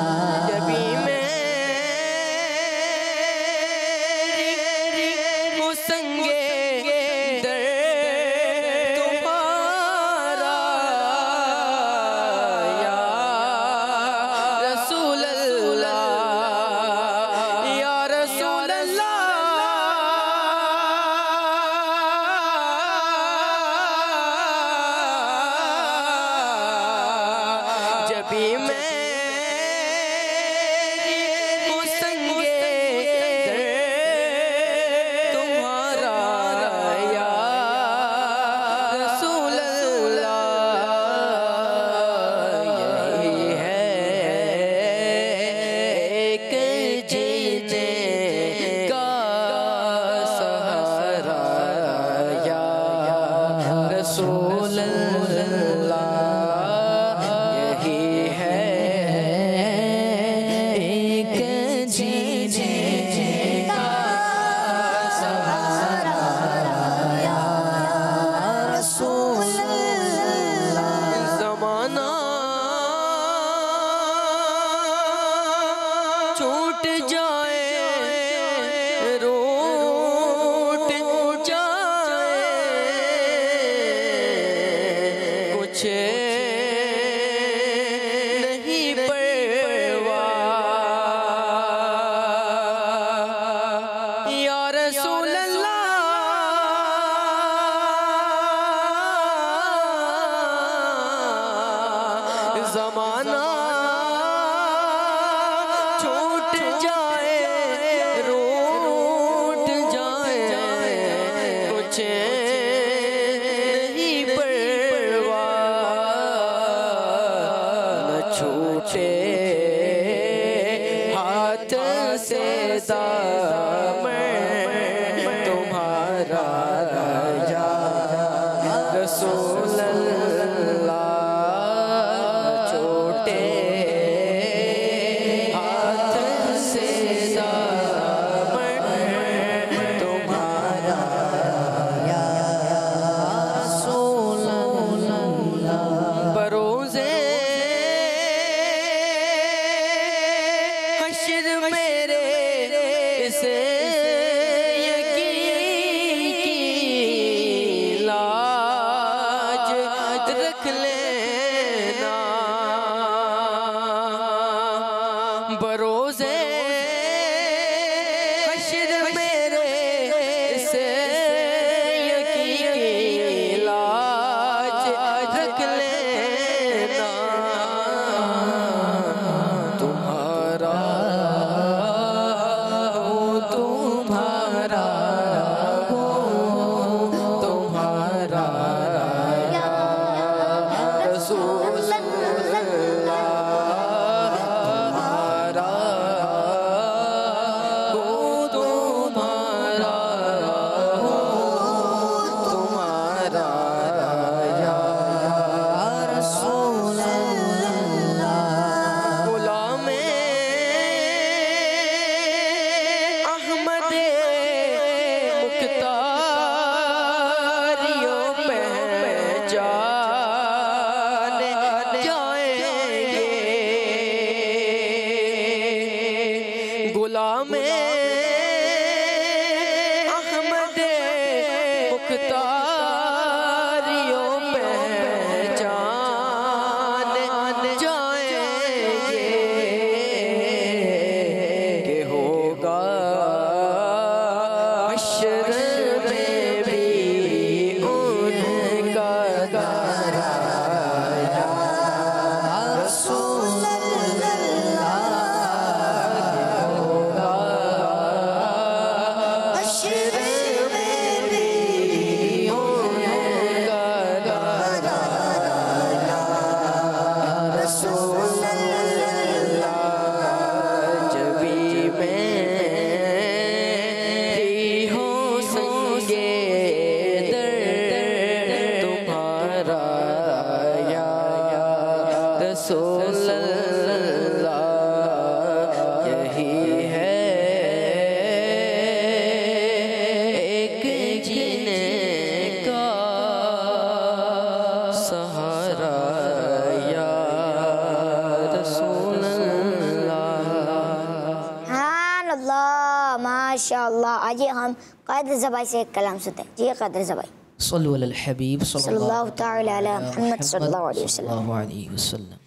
माशाअल्लाह। आइए हम कादिर ज़बाई से एक कलाम सुनते हैं। जी कादिर ज़बाई। सल्लल्लाहु अलल हबीब सल्लल्लाहु तआला अला मुहम्मद सल्लल्लाहु अलैहि वसल्लम।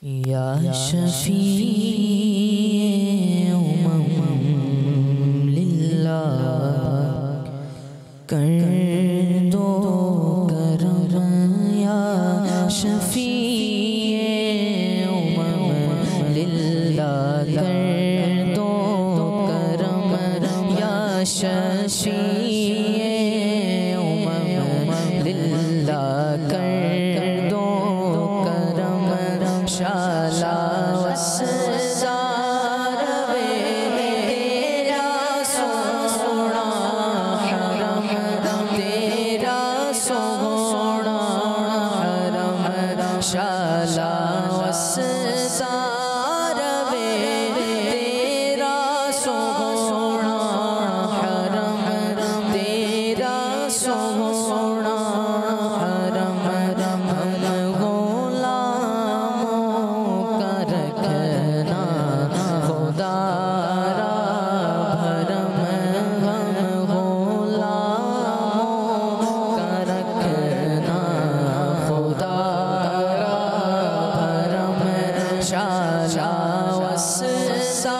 या शफी कर दो करम या शफी लिल्लाह कर दो करम या शफी लिल्लाह कर दो करम शाला शाला वसारवे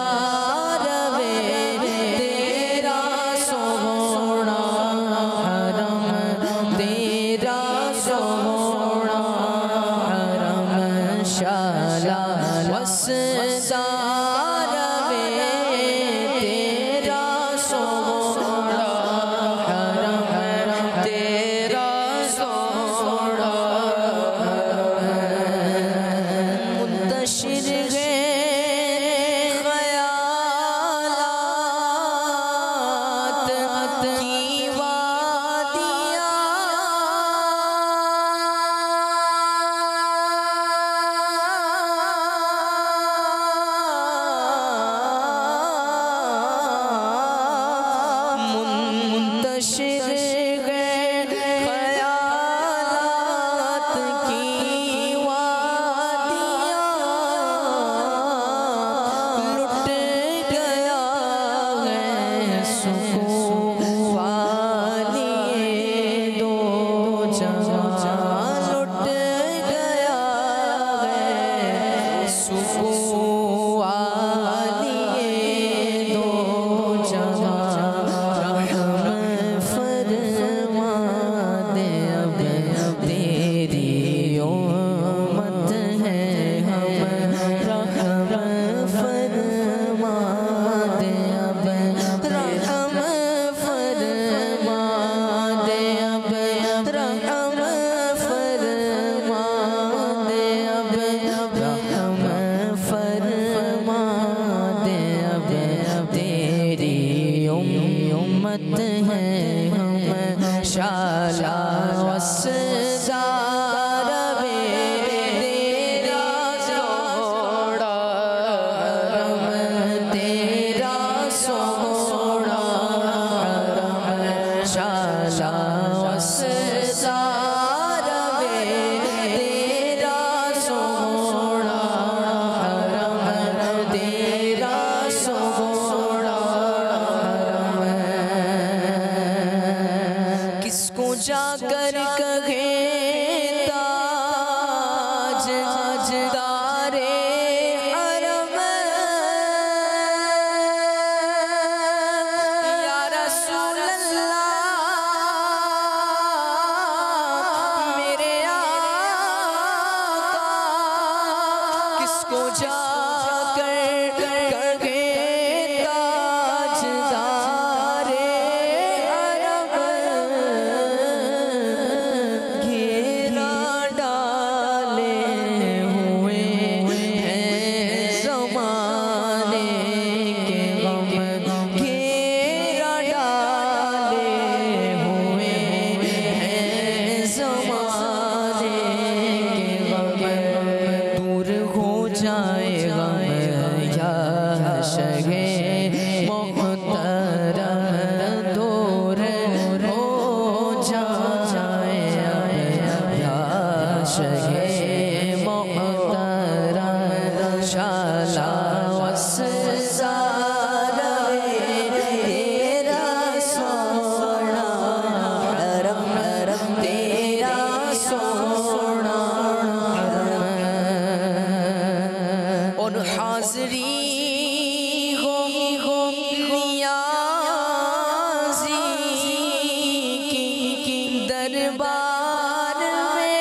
तेरा सोहना हरम तेरा सोहना हरम शाला वसारवे तेरा सोहना हरम तेरा सोहना मुंतशिर है ख़यालात की वादियाँ मुंतशिर है ख़यालात की वादियाँ लुट गया है सुकून वाली दो जहां लुट गया है सुकून वाली दो जहां रहम फरमा दे अब तेरी उम्मत है हम रहम फरमा दे अब रहम फरमा दे अब रहम फरमा दे अब रहम फरमा दे अब तेरी उम्मत है हम शाला वसारवे तेरा सोहना हरम तेरा सोहना हरम शाला वसारवे तेरा सोहना हरम तेरा सोहना हरम किसको जाकर कहे ताज दारे हरम या रसूल अल्लाह मेरे आका किसको जाकर कहे ताज दारे हरम घेरा डाले हुए हैं ज़माने के गम घेरा डाले हुए हैं ज़माने के गम दूर हो जाएगा या शगे मोहतरम दूर हो जाएगा या शगे मोहतरम शाला वसारवे तेरा सोहना हरम तेरा सोहना हरम और हाज़री हो नियाज़ी की दरबार में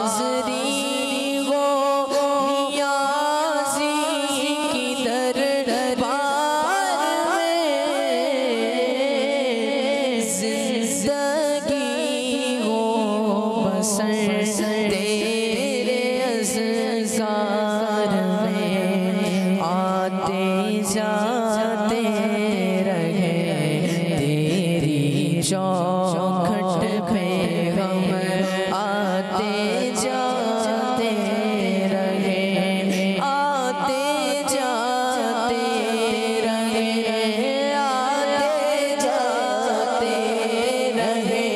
हाज़री हो नियाज़ी की दरबार में ज़िंदगी हो बसर तेरे अज़्ज़ार में आते जाते रहे तेरी चौखट पे हम आते जाते रहे आते जाते रहे आते जाते रहे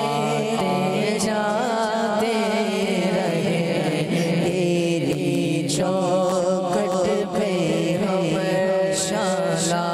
आते जाते रहे तेरी चौखट पे हम शाला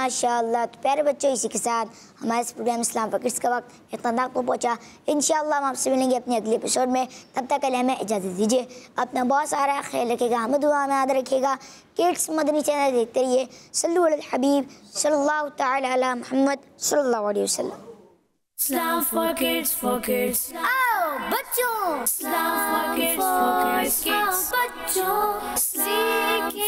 माशाअल्लाह। तो प्यारे बच्चों, इसी के साथ हमारे इस प्रोग्राम इस्लाम फॉर किड्स का वक्त इख्तिताम को पहुँचा। इंशाअल्लाह हम आपसे मिलेंगे अपने अगले एपिसोड में। तब तक के लिए हमें इजाज़त दीजिए। अपना बहुत सारा ख्याल रखिएगा, हमें दुआ में याद रखिएगा। किड्स मदनी चैनल देखते रहिए। सल्लु अलल हबीब सल्लल्लाहु तआला अला मुहम्मद सल्लल्लाहु अलैहि वसल्लम। Islam for kids, for kids. आओ बच्चों, Islam for kids, for kids. बच्चों सीखें।